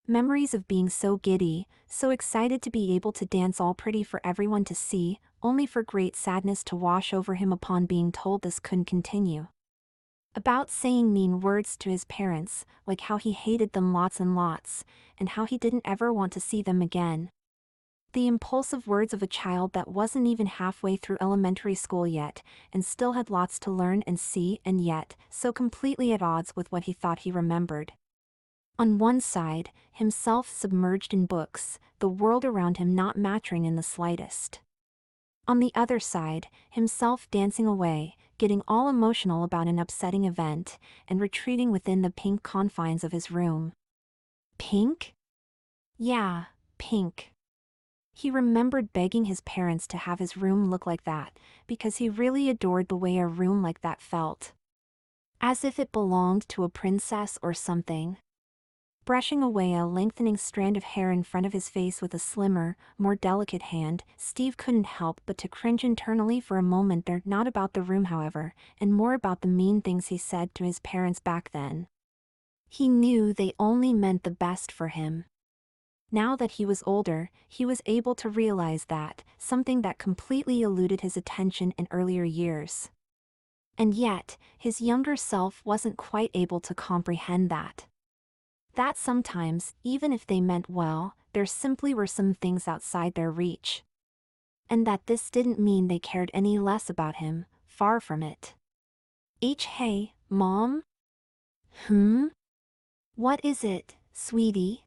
Memories of being so giddy, so excited to be able to dance all pretty for everyone to see, only for great sadness to wash over him upon being told this couldn't continue. About saying mean words to his parents, like how he hated them lots and lots, and how he didn't ever want to see them again. The impulsive words of a child that wasn't even halfway through elementary school yet, and still had lots to learn and see, and yet, so completely at odds with what he thought he remembered. On one side, himself submerged in books, the world around him not mattering in the slightest. On the other side, himself dancing away, getting all emotional about an upsetting event, and retreating within the pink confines of his room. Pink? Yeah, pink. He remembered begging his parents to have his room look like that, because he really adored the way a room like that felt. As if it belonged to a princess or something. Brushing away a lengthening strand of hair in front of his face with a slimmer, more delicate hand, Steve couldn't help but to cringe internally for a moment there, not about the room however, and more about the mean things he said to his parents back then. He knew they only meant the best for him. Now that he was older, he was able to realize that, something that completely eluded his attention in earlier years. And yet, his younger self wasn't quite able to comprehend that. That sometimes, even if they meant well, there simply were some things outside their reach. And that this didn't mean they cared any less about him, far from it. Hey, Mom? What is it, sweetie?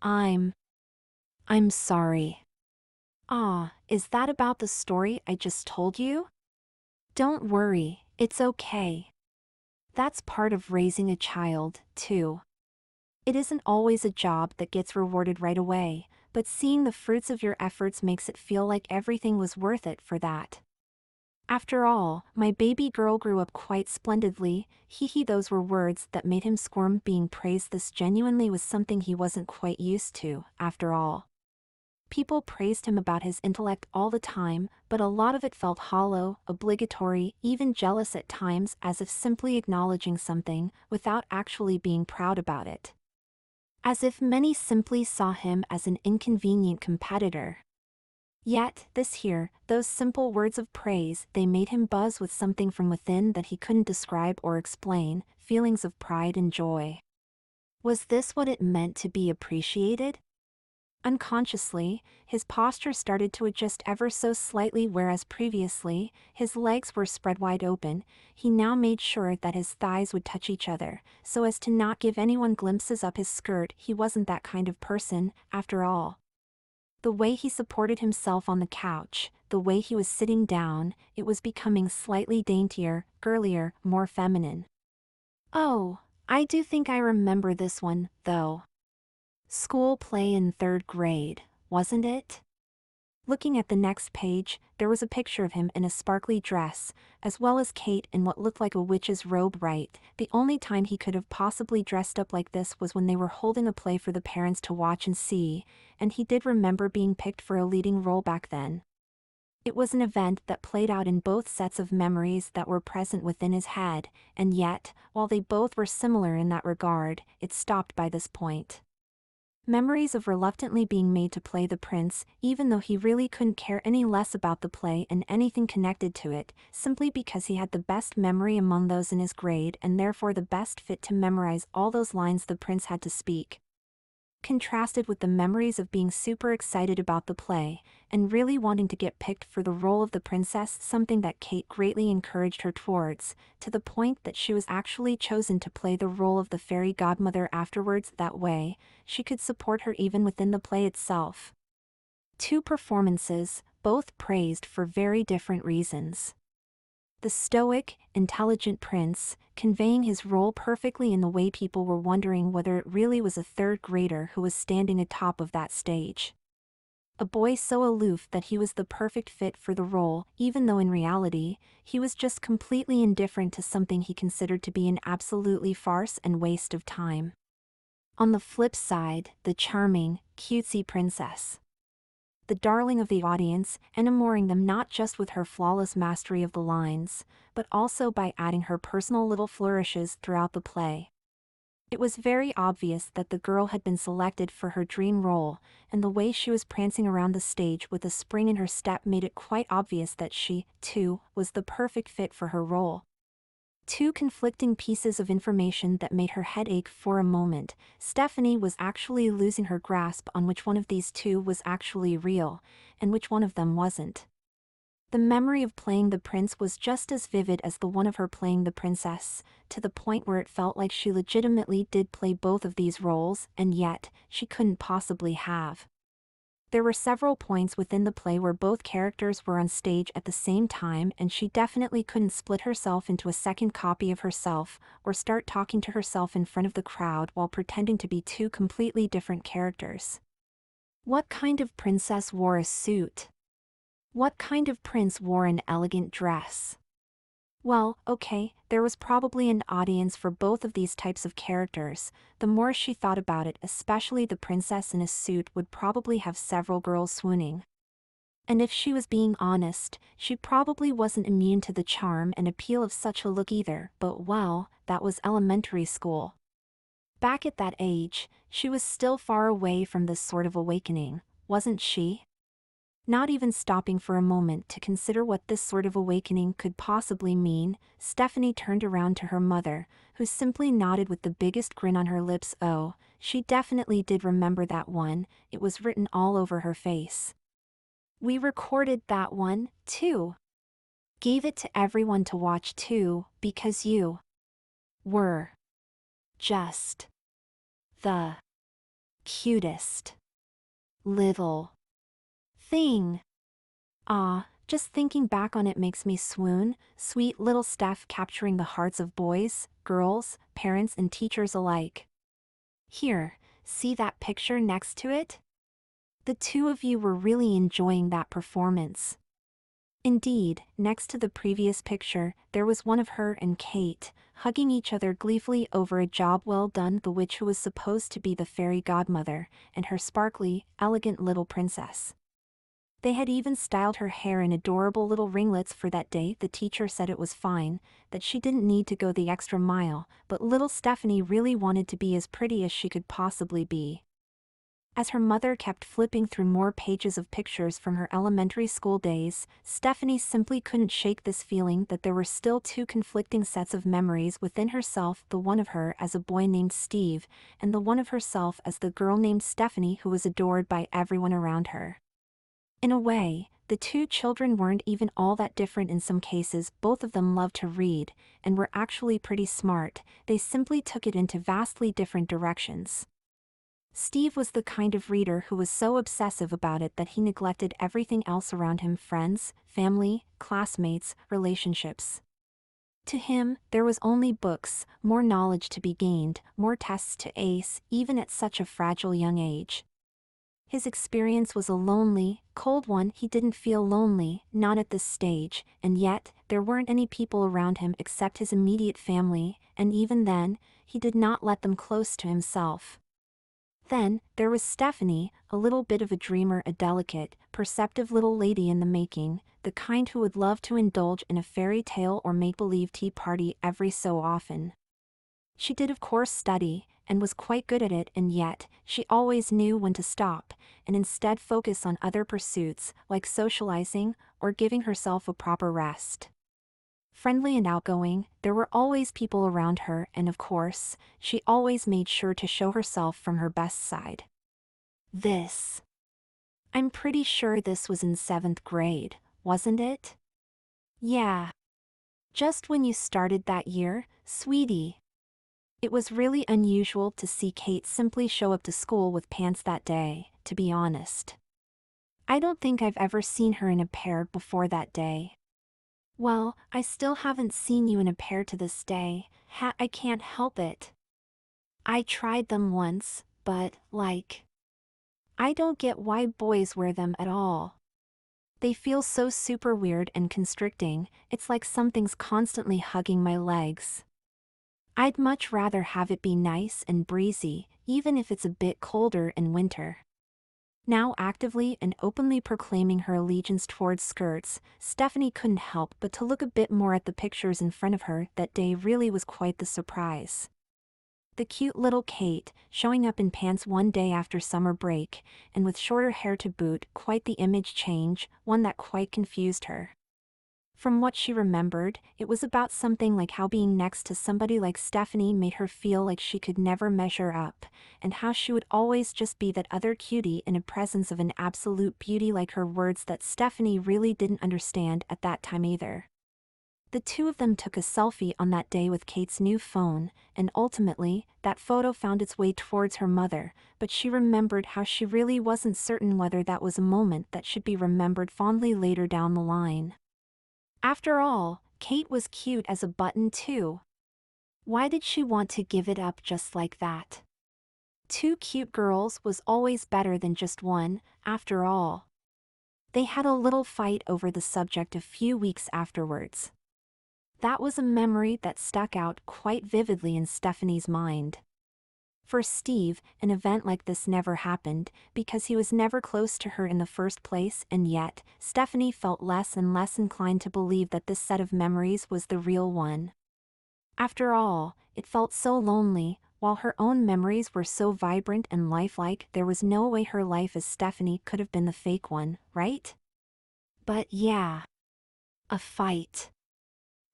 I'm sorry. Ah, is that about the story I just told you? Don't worry, it's okay. That's part of raising a child, too. It isn't always a job that gets rewarded right away, but seeing the fruits of your efforts makes it feel like everything was worth it for that. After all, my baby girl grew up quite splendidly. Those were words that made him squirm. Being praised this genuinely was something he wasn't quite used to, after all. People praised him about his intellect all the time, but a lot of it felt hollow, obligatory, even jealous at times, as if simply acknowledging something, without actually being proud about it. As if many simply saw him as an inconvenient competitor. Yet, those simple words of praise, they made him buzz with something from within that he couldn't describe or explain, feelings of pride and joy. Was this what it meant to be appreciated? Unconsciously, his posture started to adjust ever so slightly, whereas previously, his legs were spread wide open. He now made sure that his thighs would touch each other, so as to not give anyone glimpses up his skirt. He wasn't that kind of person, after all. The way he supported himself on the couch, the way he was sitting down, it was becoming slightly daintier, girlier, more feminine. Oh, I do think I remember this one, though. School play in 3rd grade, wasn't it? Looking at the next page, there was a picture of him in a sparkly dress, as well as Kate in what looked like a witch's robe. Right, the only time he could have possibly dressed up like this was when they were holding a play for the parents to watch and see, and he did remember being picked for a leading role back then. It was an event that played out in both sets of memories that were present within his head, and yet, while they both were similar in that regard, it stopped by this point. Memories of reluctantly being made to play the prince, even though he really couldn't care any less about the play and anything connected to it, simply because he had the best memory among those in his grade and therefore the best fit to memorize all those lines the prince had to speak. Contrasted with the memories of being super excited about the play, and really wanting to get picked for the role of the princess, something that Kate greatly encouraged her towards, to the point that she was actually chosen to play the role of the fairy godmother afterwards. That way, she could support her even within the play itself. 2 performances, both praised for very different reasons. The stoic, intelligent prince, conveying his role perfectly in the way people were wondering whether it really was a third grader who was standing atop of that stage. A boy so aloof that he was the perfect fit for the role, even though in reality, he was just completely indifferent to something he considered to be an absolutely farce and waste of time. On the flip side, the charming, cutesy princess. The darling of the audience, enamoring them not just with her flawless mastery of the lines, but also by adding her personal little flourishes throughout the play. It was very obvious that the girl had been selected for her dream role, and the way she was prancing around the stage with a spring in her step made it quite obvious that she, too, was the perfect fit for her role. Two conflicting pieces of information that made her head ache for a moment. Stephanie was actually losing her grasp on which one of these two was actually real, and which one of them wasn't. The memory of playing the prince was just as vivid as the one of her playing the princess, to the point where it felt like she legitimately did play both of these roles, and yet, she couldn't possibly have. There were several points within the play where both characters were on stage at the same time, and she definitely couldn't split herself into a second copy of herself, or start talking to herself in front of the crowd while pretending to be two completely different characters. What kind of princess wore a suit? What kind of prince wore an elegant dress? Well, okay, there was probably an audience for both of these types of characters. The more she thought about it, especially the princess in a suit would probably have several girls swooning. And if she was being honest, she probably wasn't immune to the charm and appeal of such a look either, but well, that was elementary school. Back at that age, she was still far away from this sort of awakening, wasn't she? Not even stopping for a moment to consider what this sort of awakening could possibly mean, Stephanie turned around to her mother, who simply nodded with the biggest grin on her lips. Oh, she definitely did remember that one, it was written all over her face. We recorded that one, too. Gave it to everyone to watch too, because you were just the cutest little thing. Ah, just thinking back on it makes me swoon. Sweet little Steph capturing the hearts of boys, girls, parents and teachers alike. Here, see that picture next to it? The two of you were really enjoying that performance. Indeed, next to the previous picture, there was one of her and Kate, hugging each other gleefully over a job well done. The witch who was supposed to be the fairy godmother, and her sparkly, elegant little princess. They had even styled her hair in adorable little ringlets for that day. The teacher said it was fine, that she didn't need to go the extra mile, but little Stephanie really wanted to be as pretty as she could possibly be. As her mother kept flipping through more pages of pictures from her elementary school days, Stephanie simply couldn't shake this feeling that there were still two conflicting sets of memories within herself, the one of her as a boy named Steve, and the one of herself as the girl named Stephanie who was adored by everyone around her. In a way, the two children weren't even all that different in some cases. Both of them loved to read, and were actually pretty smart. They simply took it into vastly different directions. Steve was the kind of reader who was so obsessive about it that he neglected everything else around him: friends, family, classmates, relationships. To him, there was only books, more knowledge to be gained, more tests to ace, even at such a fragile young age. His experience was a lonely, cold one. He didn't feel lonely, not at this stage, and yet, there weren't any people around him except his immediate family, and even then, he did not let them close to himself. Then, there was Stephanie, a little bit of a dreamer, a delicate, perceptive little lady in the making, the kind who would love to indulge in a fairy tale or make-believe tea party every so often. She did of course study, and was quite good at it, and yet, she always knew when to stop, and instead focus on other pursuits, like socializing, or giving herself a proper rest. Friendly and outgoing, there were always people around her, and of course, she always made sure to show herself from her best side. I'm pretty sure this was in 7th grade, wasn't it? Yeah. Just when you started that year, sweetie. It was really unusual to see Kate simply show up to school with pants that day, to be honest. I don't think I've ever seen her in a pair before that day. Well, I still haven't seen you in a pair to this day. I can't help it. I tried them once, but, I don't get why boys wear them at all. They feel so super weird and constricting, it's like something's constantly hugging my legs. I'd much rather have it be nice and breezy, even if it's a bit colder in winter. Now actively and openly proclaiming her allegiance towards skirts, Stephanie couldn't help but to look a bit more at the pictures in front of her. That day really was quite the surprise. The cute little Kate, showing up in pants one day after summer break, and with shorter hair to boot, quite the image change, one that quite confused her. From what she remembered, it was about something like how being next to somebody like Stephanie made her feel like she could never measure up, and how she would always just be that other cutie in a presence of an absolute beauty like her, words that Stephanie really didn't understand at that time either. The two of them took a selfie on that day with Kate's new phone, and ultimately, that photo found its way towards her mother, but she remembered how she really wasn't certain whether that was a moment that should be remembered fondly later down the line. After all, Kate was cute as a button too. Why did she want to give it up just like that? Two cute girls was always better than just one, after all. They had a little fight over the subject a few weeks afterwards. That was a memory that stuck out quite vividly in Stephanie's mind. For Steve, an event like this never happened, because he was never close to her in the first place, and yet, Stephanie felt less and less inclined to believe that this set of memories was the real one. After all, it felt so lonely. While her own memories were so vibrant and lifelike, there was no way her life as Stephanie could have been the fake one, right? But yeah. A fight.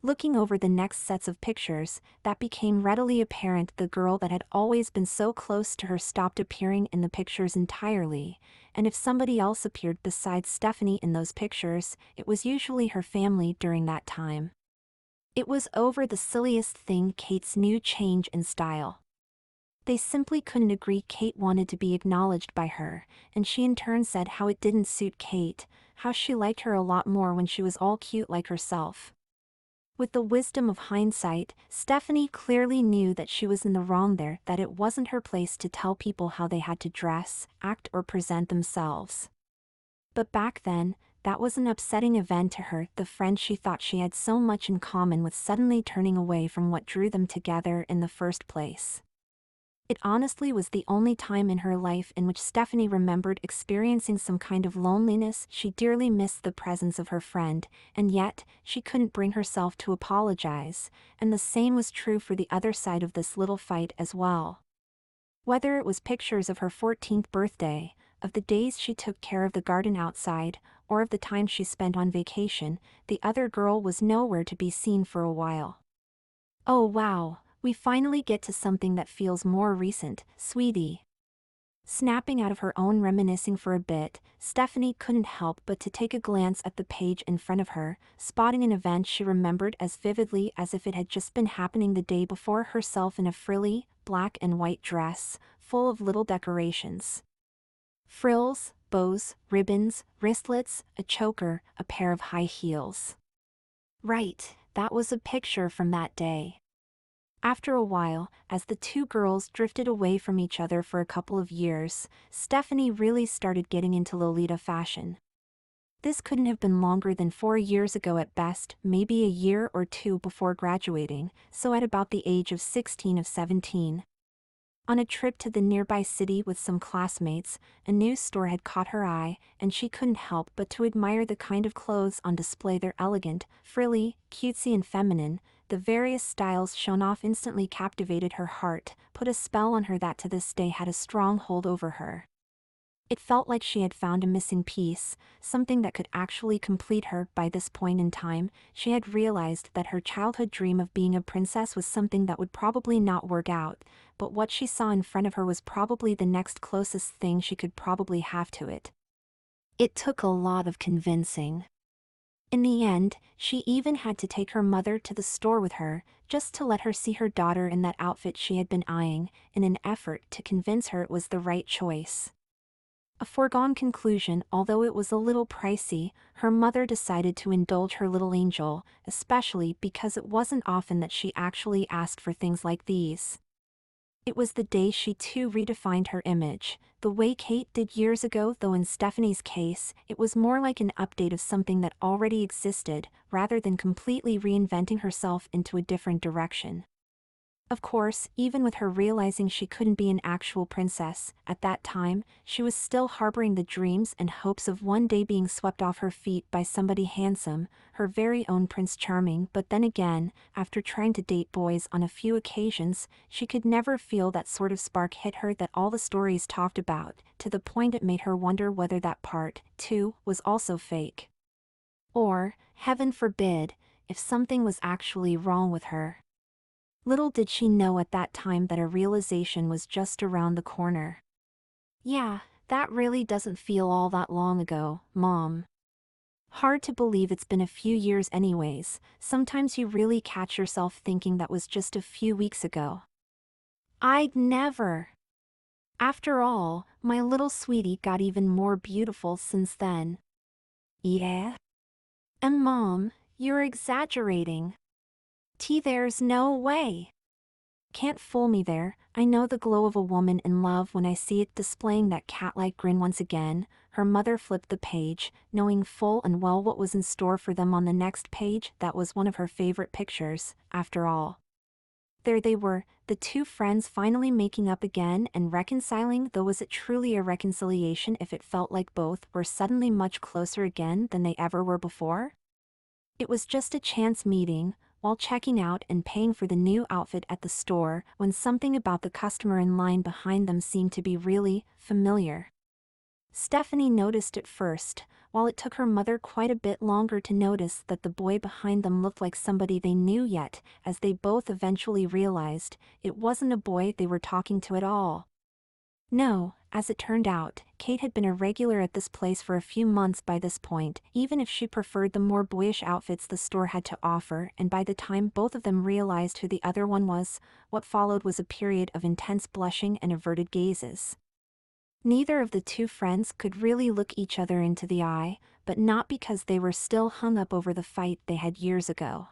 Looking over the next sets of pictures, that became readily apparent. The girl that had always been so close to her stopped appearing in the pictures entirely, and if somebody else appeared besides Stephanie in those pictures, it was usually her family during that time. It was over the silliest thing, Kate's new change in style. They simply couldn't agree. Kate wanted to be acknowledged by her, and she in turn said how it didn't suit Kate, how she liked her a lot more when she was all cute like herself. With the wisdom of hindsight, Stephanie clearly knew that she was in the wrong there, that it wasn't her place to tell people how they had to dress, act, or present themselves. But back then, that was an upsetting event to her, the friend she thought she had so much in common with suddenly turning away from what drew them together in the first place. It honestly was the only time in her life in which Stephanie remembered experiencing some kind of loneliness. She dearly missed the presence of her friend, and yet, she couldn't bring herself to apologize, and the same was true for the other side of this little fight as well. Whether it was pictures of her 14th birthday, of the days she took care of the garden outside, or of the time she spent on vacation, the other girl was nowhere to be seen for a while. Oh wow. We finally get to something that feels more recent, sweetie. Snapping out of her own reminiscing for a bit, Stephanie couldn't help but to take a glance at the page in front of her, spotting an event she remembered as vividly as if it had just been happening the day before, herself in a frilly, black and white dress, full of little decorations. Frills, bows, ribbons, wristlets, a choker, a pair of high heels. Right, that was a picture from that day. After a while, as the two girls drifted away from each other for a couple of years, Stephanie really started getting into Lolita fashion. This couldn't have been longer than 4 years ago at best, maybe a year or two before graduating, so at about the age of 16 or 17. On a trip to the nearby city with some classmates, a new store had caught her eye, and she couldn't help but to admire the kind of clothes on display there. Elegant, frilly, cutesy and feminine, the various styles shown off instantly captivated her heart, put a spell on her that to this day had a strong hold over her. It felt like she had found a missing piece, something that could actually complete her. By this point in time, she had realized that her childhood dream of being a princess was something that would probably not work out, but what she saw in front of her was probably the next closest thing she could probably have to it. It took a lot of convincing. In the end, she even had to take her mother to the store with her, just to let her see her daughter in that outfit she had been eyeing, in an effort to convince her it was the right choice. A foregone conclusion, although it was a little pricey, her mother decided to indulge her little angel, especially because it wasn't often that she actually asked for things like these. It was the day she too redefined her image, the way Kate did years ago, though in Stephanie's case, it was more like an update of something that already existed, rather than completely reinventing herself into a different direction. Of course, even with her realizing she couldn't be an actual princess, at that time, she was still harboring the dreams and hopes of one day being swept off her feet by somebody handsome, her very own Prince Charming. But then again, after trying to date boys on a few occasions, she could never feel that sort of spark hit her that all the stories talked about, to the point it made her wonder whether that part, too, was also fake. Or, heaven forbid, if something was actually wrong with her. Little did she know at that time that a realization was just around the corner. Yeah, that really doesn't feel all that long ago, Mom. Hard to believe it's been a few years anyways. Sometimes you really catch yourself thinking that was just a few weeks ago. I'd never. After all, my little sweetie got even more beautiful since then. Yeah? And Mom, you're exaggerating. There's no way. Can't fool me there. I know the glow of a woman in love when I see it displaying that cat-like grin once again. Her mother flipped the page, knowing full and well what was in store for them on the next page. That was one of her favorite pictures, after all. There they were, the two friends finally making up again and reconciling, though was it truly a reconciliation if it felt like both were suddenly much closer again than they ever were before? It was just a chance meeting, while checking out and paying for the new outfit at the store, when something about the customer in line behind them seemed to be really familiar. Stephanie noticed it first, while it took her mother quite a bit longer to notice that the boy behind them looked like somebody they knew. Yet, as they both eventually realized, it wasn't a boy they were talking to at all. No, as it turned out, Kate had been a regular at this place for a few months by this point, even if she preferred the more boyish outfits the store had to offer, and by the time both of them realized who the other one was, what followed was a period of intense blushing and averted gazes. Neither of the two friends could really look each other into the eye, but not because they were still hung up over the fight they had years ago.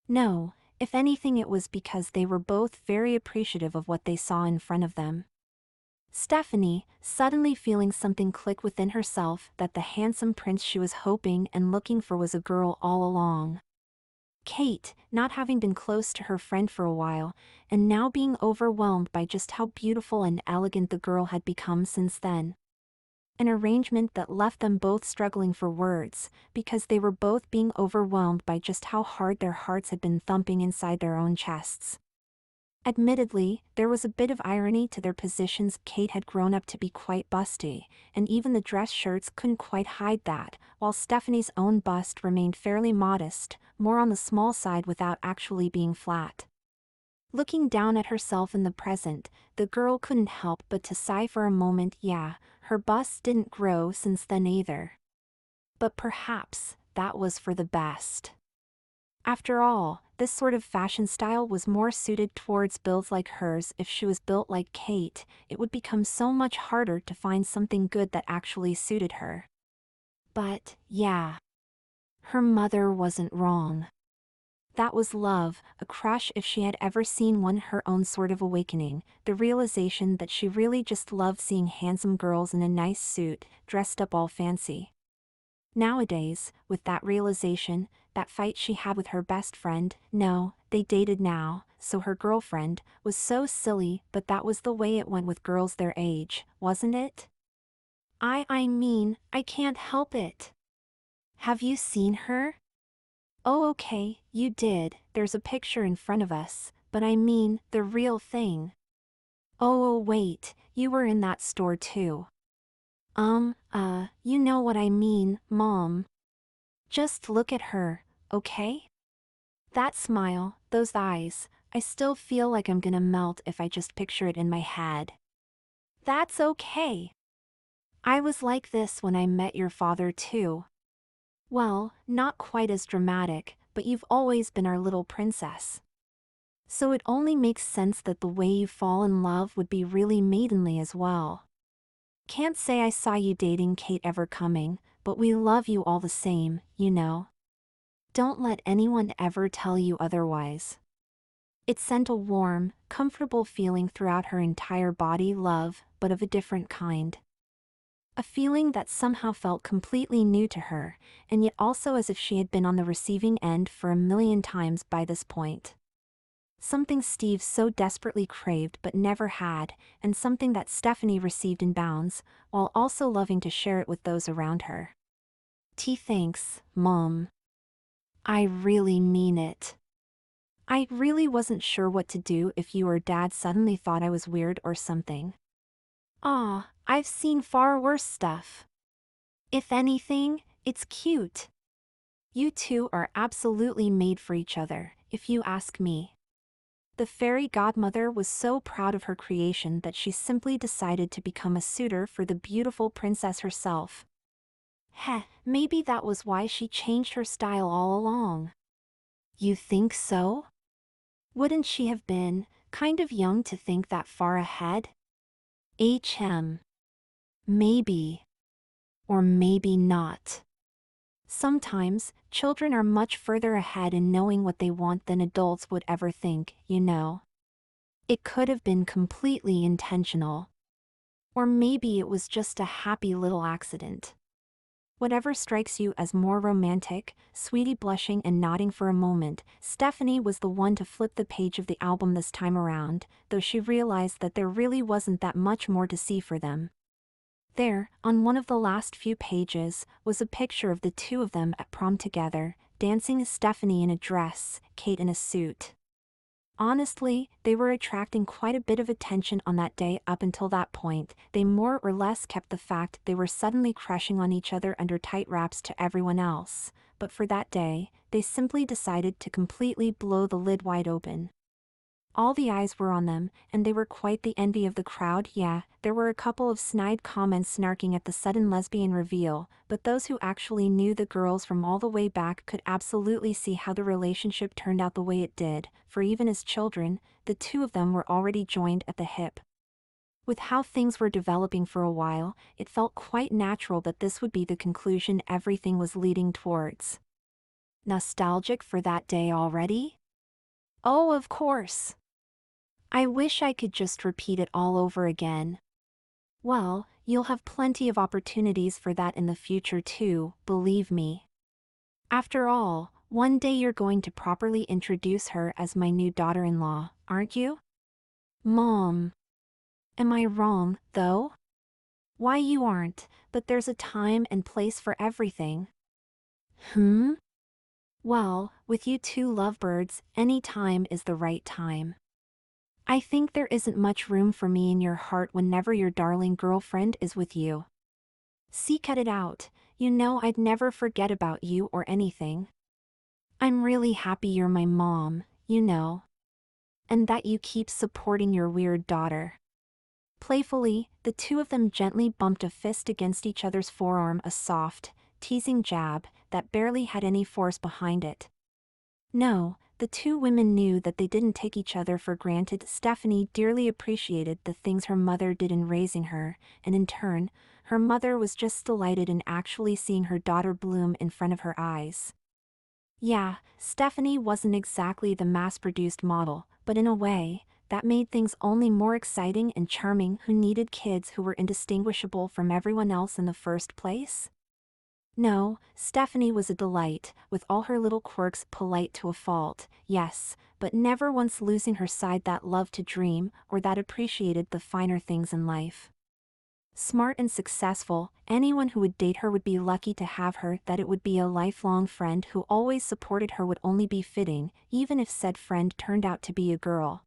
No, if anything it was because they were both very appreciative of what they saw in front of them. Stephanie, suddenly feeling something click within herself, that the handsome prince she was hoping and looking for was a girl all along. Kate, not having been close to her friend for a while, and now being overwhelmed by just how beautiful and elegant the girl had become since then. An arrangement that left them both struggling for words, because they were both being overwhelmed by just how hard their hearts had been thumping inside their own chests. Admittedly, there was a bit of irony to their positions. Kate had grown up to be quite busty, and even the dress shirts couldn't quite hide that, while Stephanie's own bust remained fairly modest, more on the small side without actually being flat. Looking down at herself in the present, the girl couldn't help but to sigh for a moment. Yeah, her bust didn't grow since then either. But perhaps that was for the best. After all, this sort of fashion style was more suited towards builds like hers. If she was built like Kate, it would become so much harder to find something good that actually suited her. But, yeah, her mother wasn't wrong. That was love, a crush if she had ever seen one, her own sort of awakening, the realization that she really just loved seeing handsome girls in a nice suit, dressed up all fancy. Nowadays, with that realization, that fight she had with her best friend, no, they dated now, so her girlfriend, was so silly, but that was the way it went with girls their age, wasn't it? I mean, I can't help it. Have you seen her? Oh okay, you did, there's a picture in front of us, but I mean, the real thing. Oh wait, you were in that store too. You know what I mean, Mom. Just look at her, okay? That smile, those eyes, I still feel like I'm gonna melt if I just picture it in my head. That's okay. I was like this when I met your father too. Well, not quite as dramatic, but you've always been our little princess. So it only makes sense that the way you fall in love would be really maidenly as well. Can't say I saw you dating Kate ever coming, but we love you all the same, you know. Don't let anyone ever tell you otherwise. It sent a warm, comfortable feeling throughout her entire body, love, but of a different kind. A feeling that somehow felt completely new to her, and yet also as if she had been on the receiving end for a million times by this point. Something Steve so desperately craved but never had, and something that Stephanie received in bounds, while also loving to share it with those around her. Thanks, Mom. I really mean it. I really wasn't sure what to do if you or Dad suddenly thought I was weird or something. Aw, I've seen far worse stuff. If anything, it's cute. You two are absolutely made for each other, if you ask me. The fairy godmother was so proud of her creation that she simply decided to become a suitor for the beautiful princess herself. Heh, maybe that was why she changed her style all along. You think so? Wouldn't she have been kind of young to think that far ahead? Maybe. Or maybe not. Sometimes, children are much further ahead in knowing what they want than adults would ever think, you know. It could have been completely intentional. Or maybe it was just a happy little accident. Whatever strikes you as more romantic, Sweetie blushing and nodding for a moment, Stephanie was the one to flip the page of the album this time around, though she realized that there really wasn't that much more to see for them. There, on one of the last few pages, was a picture of the two of them at prom together, dancing, Stephanie in a dress, Kate in a suit. Honestly, they were attracting quite a bit of attention on that day. Up until that point, they more or less kept the fact they were suddenly crushing on each other under tight wraps to everyone else, but for that day, they simply decided to completely blow the lid wide open. All the eyes were on them, and they were quite the envy of the crowd. Yeah, there were a couple of snide comments snarking at the sudden lesbian reveal, but those who actually knew the girls from all the way back could absolutely see how the relationship turned out the way it did, for even as children, the two of them were already joined at the hip. With how things were developing for a while, it felt quite natural that this would be the conclusion everything was leading towards. Nostalgic for that day already? Oh, of course. I wish I could just repeat it all over again. Well, you'll have plenty of opportunities for that in the future too, believe me. After all, one day you're going to properly introduce her as my new daughter-in-law, aren't you? Mom. Am I wrong, though? Why, you aren't, but there's a time and place for everything. Well, with you two lovebirds, any time is the right time. I think there isn't much room for me in your heart whenever your darling girlfriend is with you. See, cut it out, you know I'd never forget about you or anything. I'm really happy you're my mom, you know. And that you keep supporting your weird daughter. Playfully, the two of them gently bumped a fist against each other's forearm, a soft, teasing jab that barely had any force behind it. No, the two women knew that they didn't take each other for granted. Stephanie dearly appreciated the things her mother did in raising her, and in turn, her mother was just delighted in actually seeing her daughter bloom in front of her eyes. Yeah, Stephanie wasn't exactly the mass-produced model, but in a way, that made things only more exciting and charming. Who needed kids who were indistinguishable from everyone else in the first place? No, Stephanie was a delight, with all her little quirks polite to a fault, yes, but never once losing her side that loved to dream or that appreciated the finer things in life. Smart and successful, anyone who would date her would be lucky to have her. That it would be a lifelong friend who always supported her would only be fitting, even if said friend turned out to be a girl.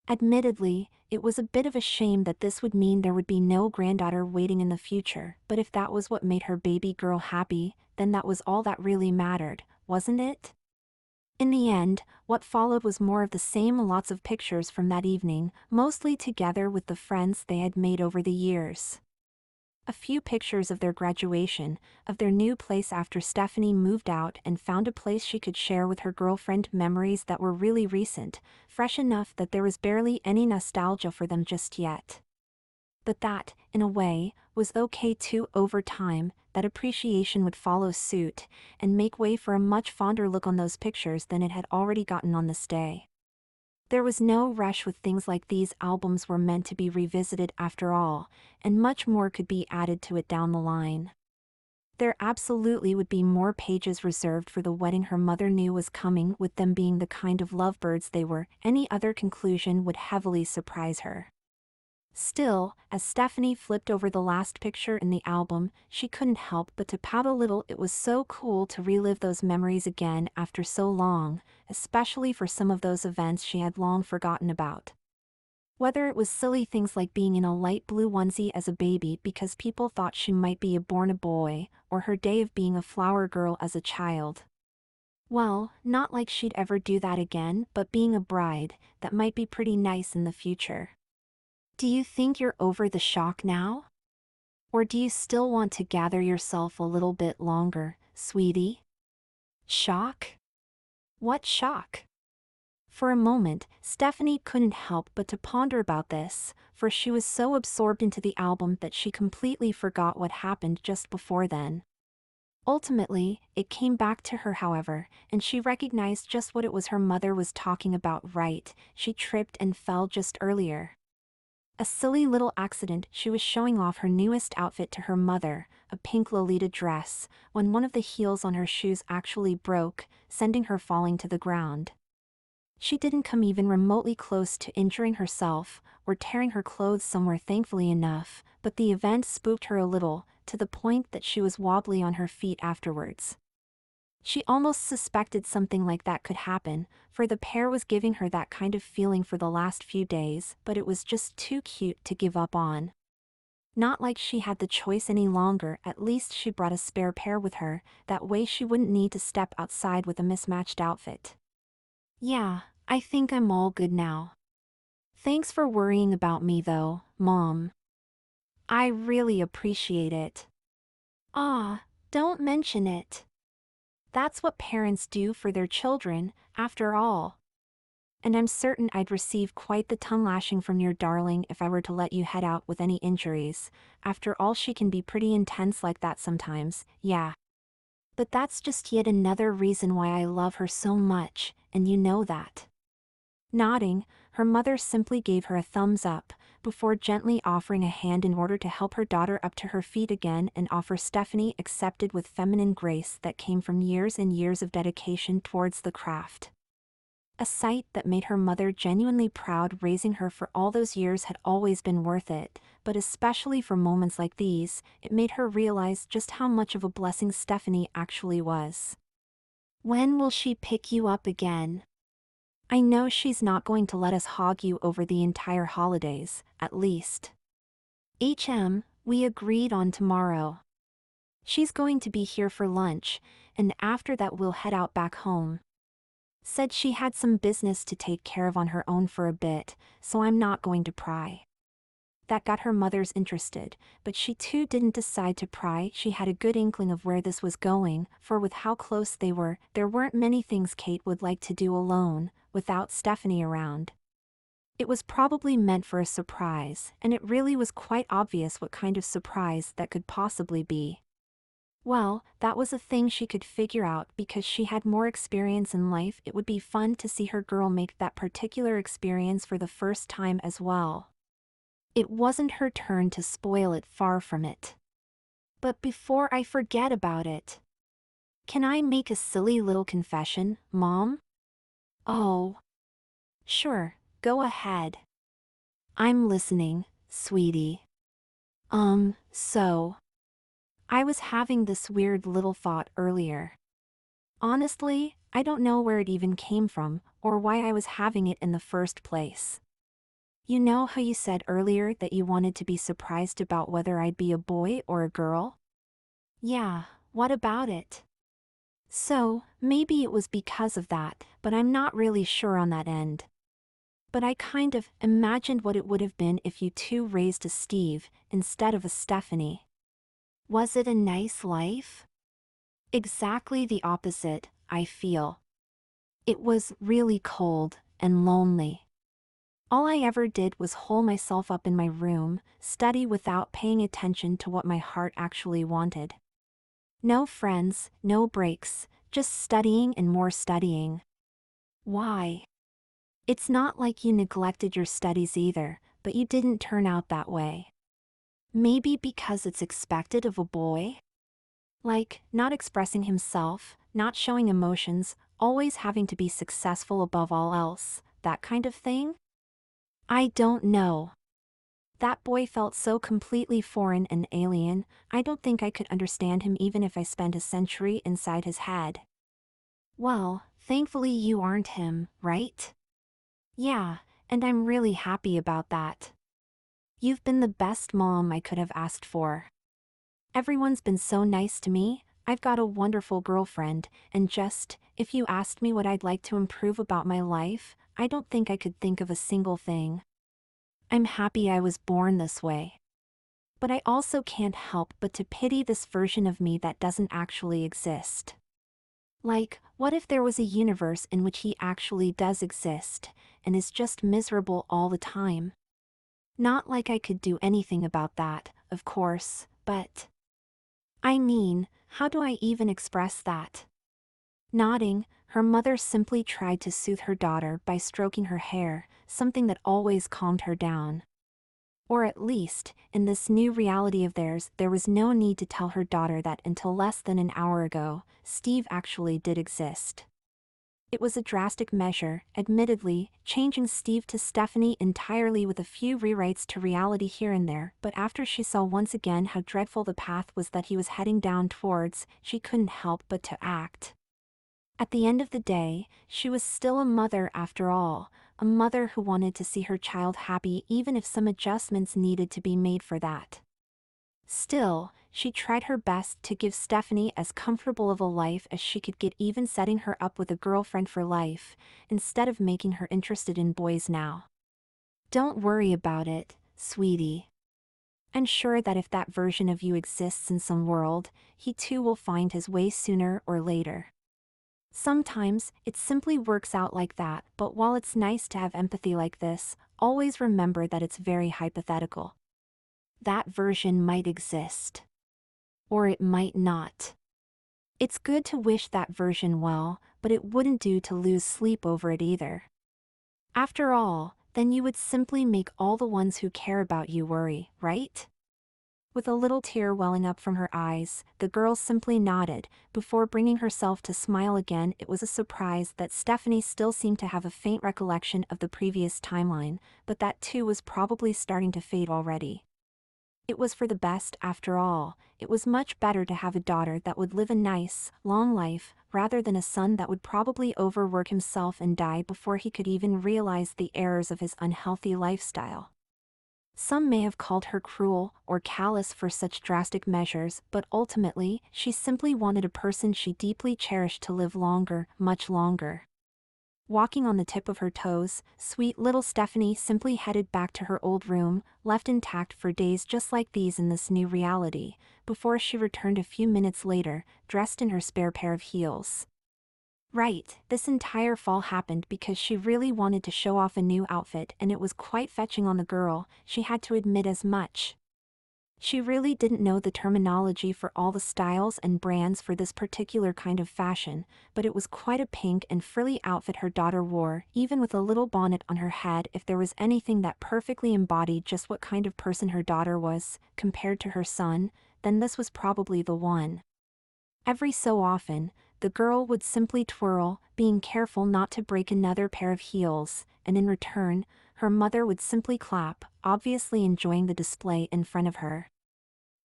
Admittedly, it was a bit of a shame that this would mean there would be no granddaughter waiting in the future, but if that was what made her baby girl happy, then that was all that really mattered, wasn't it? In the end, what followed was more of the same. Lots of pictures from that evening, mostly together with the friends they had made over the years. A few pictures of their graduation, of their new place after Stephanie moved out and found a place she could share with her girlfriend, memories that were really recent, fresh enough that there was barely any nostalgia for them just yet. But that, in a way, was okay too. Over time, that appreciation would follow suit and make way for a much fonder look on those pictures than it had already gotten on this day. There was no rush with things like these. Albums were meant to be revisited after all, and much more could be added to it down the line. There absolutely would be more pages reserved for the wedding her mother knew was coming. With them being the kind of lovebirds they were, any other conclusion would heavily surprise her. Still, as Stephanie flipped over the last picture in the album, she couldn't help but to pout a little. It was so cool to relive those memories again after so long, especially for some of those events she had long forgotten about. Whether it was silly things like being in a light blue onesie as a baby because people thought she might be born a boy, or her day of being a flower girl as a child. Well, not like she'd ever do that again, but being a bride, that might be pretty nice in the future. Do you think you're over the shock now? Or do you still want to gather yourself a little bit longer, sweetie? Shock? What shock? For a moment, Stephanie couldn't help but to ponder about this, for she was so absorbed into the album that she completely forgot what happened just before then. Ultimately, it came back to her, however, and she recognized just what it was her mother was talking about. Right, she tripped and fell just earlier. A silly little accident. She was showing off her newest outfit to her mother, a pink Lolita dress, when one of the heels on her shoes actually broke, sending her falling to the ground. She didn't come even remotely close to injuring herself, or tearing her clothes somewhere, thankfully enough, but the event spooked her a little, to the point that she was wobbly on her feet afterwards. She almost suspected something like that could happen, for the pair was giving her that kind of feeling for the last few days, but it was just too cute to give up on. Not like she had the choice any longer. At least she brought a spare pair with her, that way she wouldn't need to step outside with a mismatched outfit. Yeah, I think I'm all good now. Thanks for worrying about me though, Mom. I really appreciate it. Ah, don't mention it. That's what parents do for their children, after all. And I'm certain I'd receive quite the tongue lashing from your darling if I were to let you head out with any injuries. After all, she can be pretty intense like that sometimes, yeah. But that's just yet another reason why I love her so much, and you know that. Nodding, her mother simply gave her a thumbs up, before gently offering a hand in order to help her daughter up to her feet again. And offer Stephanie accepted with feminine grace that came from years and years of dedication towards the craft. A sight that made her mother genuinely proud. Raising her for all those years had always been worth it, but especially for moments like these, it made her realize just how much of a blessing Stephanie actually was. When will she pick you up again? I know she's not going to let us hog you over the entire holidays, at least. We agreed on tomorrow. She's going to be here for lunch, and after that we'll head out back home. Said she had some business to take care of on her own for a bit, so I'm not going to pry. That got her mother's interested, but she too didn't decide to pry. She had a good inkling of where this was going, for with how close they were, there weren't many things Kate would like to do alone, without Stephanie around. It was probably meant for a surprise, and it really was quite obvious what kind of surprise that could possibly be. Well, that was a thing she could figure out because she had more experience in life. It would be fun to see her girl make that particular experience for the first time as well. It wasn't her turn to spoil it, far from it. But before I forget about it, can I make a silly little confession, Mom? Oh. Sure, go ahead. I'm listening, sweetie. So. I was having this weird little thought earlier. Honestly, I don't know where it even came from, or why I was having it in the first place. You know how you said earlier that you wanted to be surprised about whether I'd be a boy or a girl? Yeah, what about it? So, maybe it was because of that, but I'm not really sure on that end. But I kind of imagined what it would have been if you two raised a Steve, instead of a Stephanie. Was it a nice life? Exactly the opposite, I feel. It was really cold and lonely. All I ever did was hole myself up in my room, study without paying attention to what my heart actually wanted. No friends, no breaks, just studying and more studying. Why? It's not like you neglected your studies either, but you didn't turn out that way. Maybe because it's expected of a boy? Like, not expressing himself, not showing emotions, always having to be successful above all else, that kind of thing? I don't know. That boy felt so completely foreign and alien, I don't think I could understand him even if I spent a century inside his head. Well, thankfully you aren't him, right? Yeah, and I'm really happy about that. You've been the best mom I could have asked for. Everyone's been so nice to me, I've got a wonderful girlfriend, and just, if you asked me what I'd like to improve about my life, I don't think I could think of a single thing. I'm happy I was born this way. But I also can't help but to pity this version of me that doesn't actually exist. Like, what if there was a universe in which he actually does exist, and is just miserable all the time? Not like I could do anything about that, of course, but... I mean, how do I even express that? Nodding, her mother simply tried to soothe her daughter by stroking her hair, something that always calmed her down. Or at least, in this new reality of theirs, there was no need to tell her daughter that until less than an hour ago, Steve actually did exist. It was a drastic measure, admittedly, changing Steve to Stephanie entirely with a few rewrites to reality here and there, but after she saw once again how dreadful the path was that he was heading down towards, she couldn't help but to act. At the end of the day, she was still a mother after all, a mother who wanted to see her child happy even if some adjustments needed to be made for that. Still, she tried her best to give Stephanie as comfortable of a life as she could get, even setting her up with a girlfriend for life, instead of making her interested in boys now. Don't worry about it, sweetie. I'm sure that if that version of you exists in some world, he too will find his way sooner or later. Sometimes, it simply works out like that, but while it's nice to have empathy like this, always remember that it's very hypothetical. That version might exist. Or it might not. It's good to wish that version well, but it wouldn't do to lose sleep over it either. After all, then you would simply make all the ones who care about you worry, right? With a little tear welling up from her eyes, the girl simply nodded, before bringing herself to smile again. It was a surprise that Stephanie still seemed to have a faint recollection of the previous timeline, but that too was probably starting to fade already. It was for the best after all. It was much better to have a daughter that would live a nice, long life, rather than a son that would probably overwork himself and die before he could even realize the errors of his unhealthy lifestyle. Some may have called her cruel or callous for such drastic measures, but ultimately, she simply wanted a person she deeply cherished to live longer, much longer. Walking on the tip of her toes, sweet little Stephanie simply headed back to her old room, left intact for days just like these in this new reality, before she returned a few minutes later, dressed in her spare pair of heels. Right, this entire fall happened because she really wanted to show off a new outfit, and it was quite fetching on the girl, she had to admit as much. She really didn't know the terminology for all the styles and brands for this particular kind of fashion, but it was quite a pink and frilly outfit her daughter wore, even with a little bonnet on her head. If there was anything that perfectly embodied just what kind of person her daughter was, compared to her son, then this was probably the one. Every so often, the girl would simply twirl, being careful not to break another pair of heels, and in return, her mother would simply clap, obviously enjoying the display in front of her.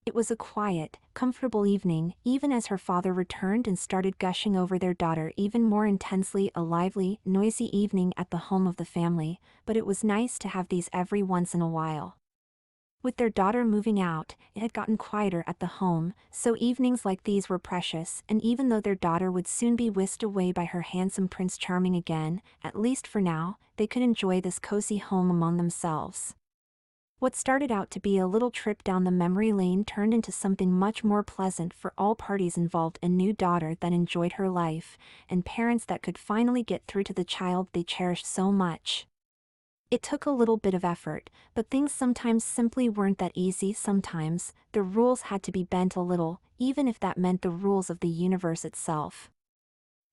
It was a quiet, comfortable evening, even as her father returned and started gushing over their daughter even more intensely. A lively, noisy evening at the home of the family, but it was nice to have these every once in a while. With their daughter moving out, it had gotten quieter at the home, so evenings like these were precious, and even though their daughter would soon be whisked away by her handsome Prince Charming again, at least for now, they could enjoy this cozy home among themselves. What started out to be a little trip down the memory lane turned into something much more pleasant for all parties involved: a new daughter that enjoyed her life, and parents that could finally get through to the child they cherished so much. It took a little bit of effort, but things sometimes simply weren't that easy. Sometimes, the rules had to be bent a little, even if that meant the rules of the universe itself.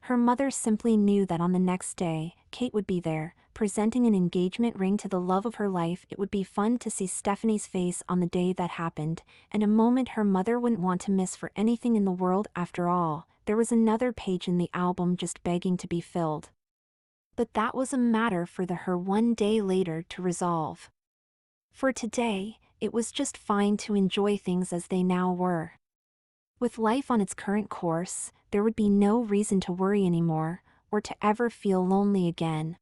Her mother simply knew that on the next day, Kate would be there, presenting an engagement ring to the love of her life. It would be fun to see Stephanie's face on the day that happened, and a moment her mother wouldn't want to miss for anything in the world. After all, there was another page in the album just begging to be filled. But that was a matter for her one day later to resolve. For today, it was just fine to enjoy things as they now were. With life on its current course, there would be no reason to worry anymore, or to ever feel lonely again.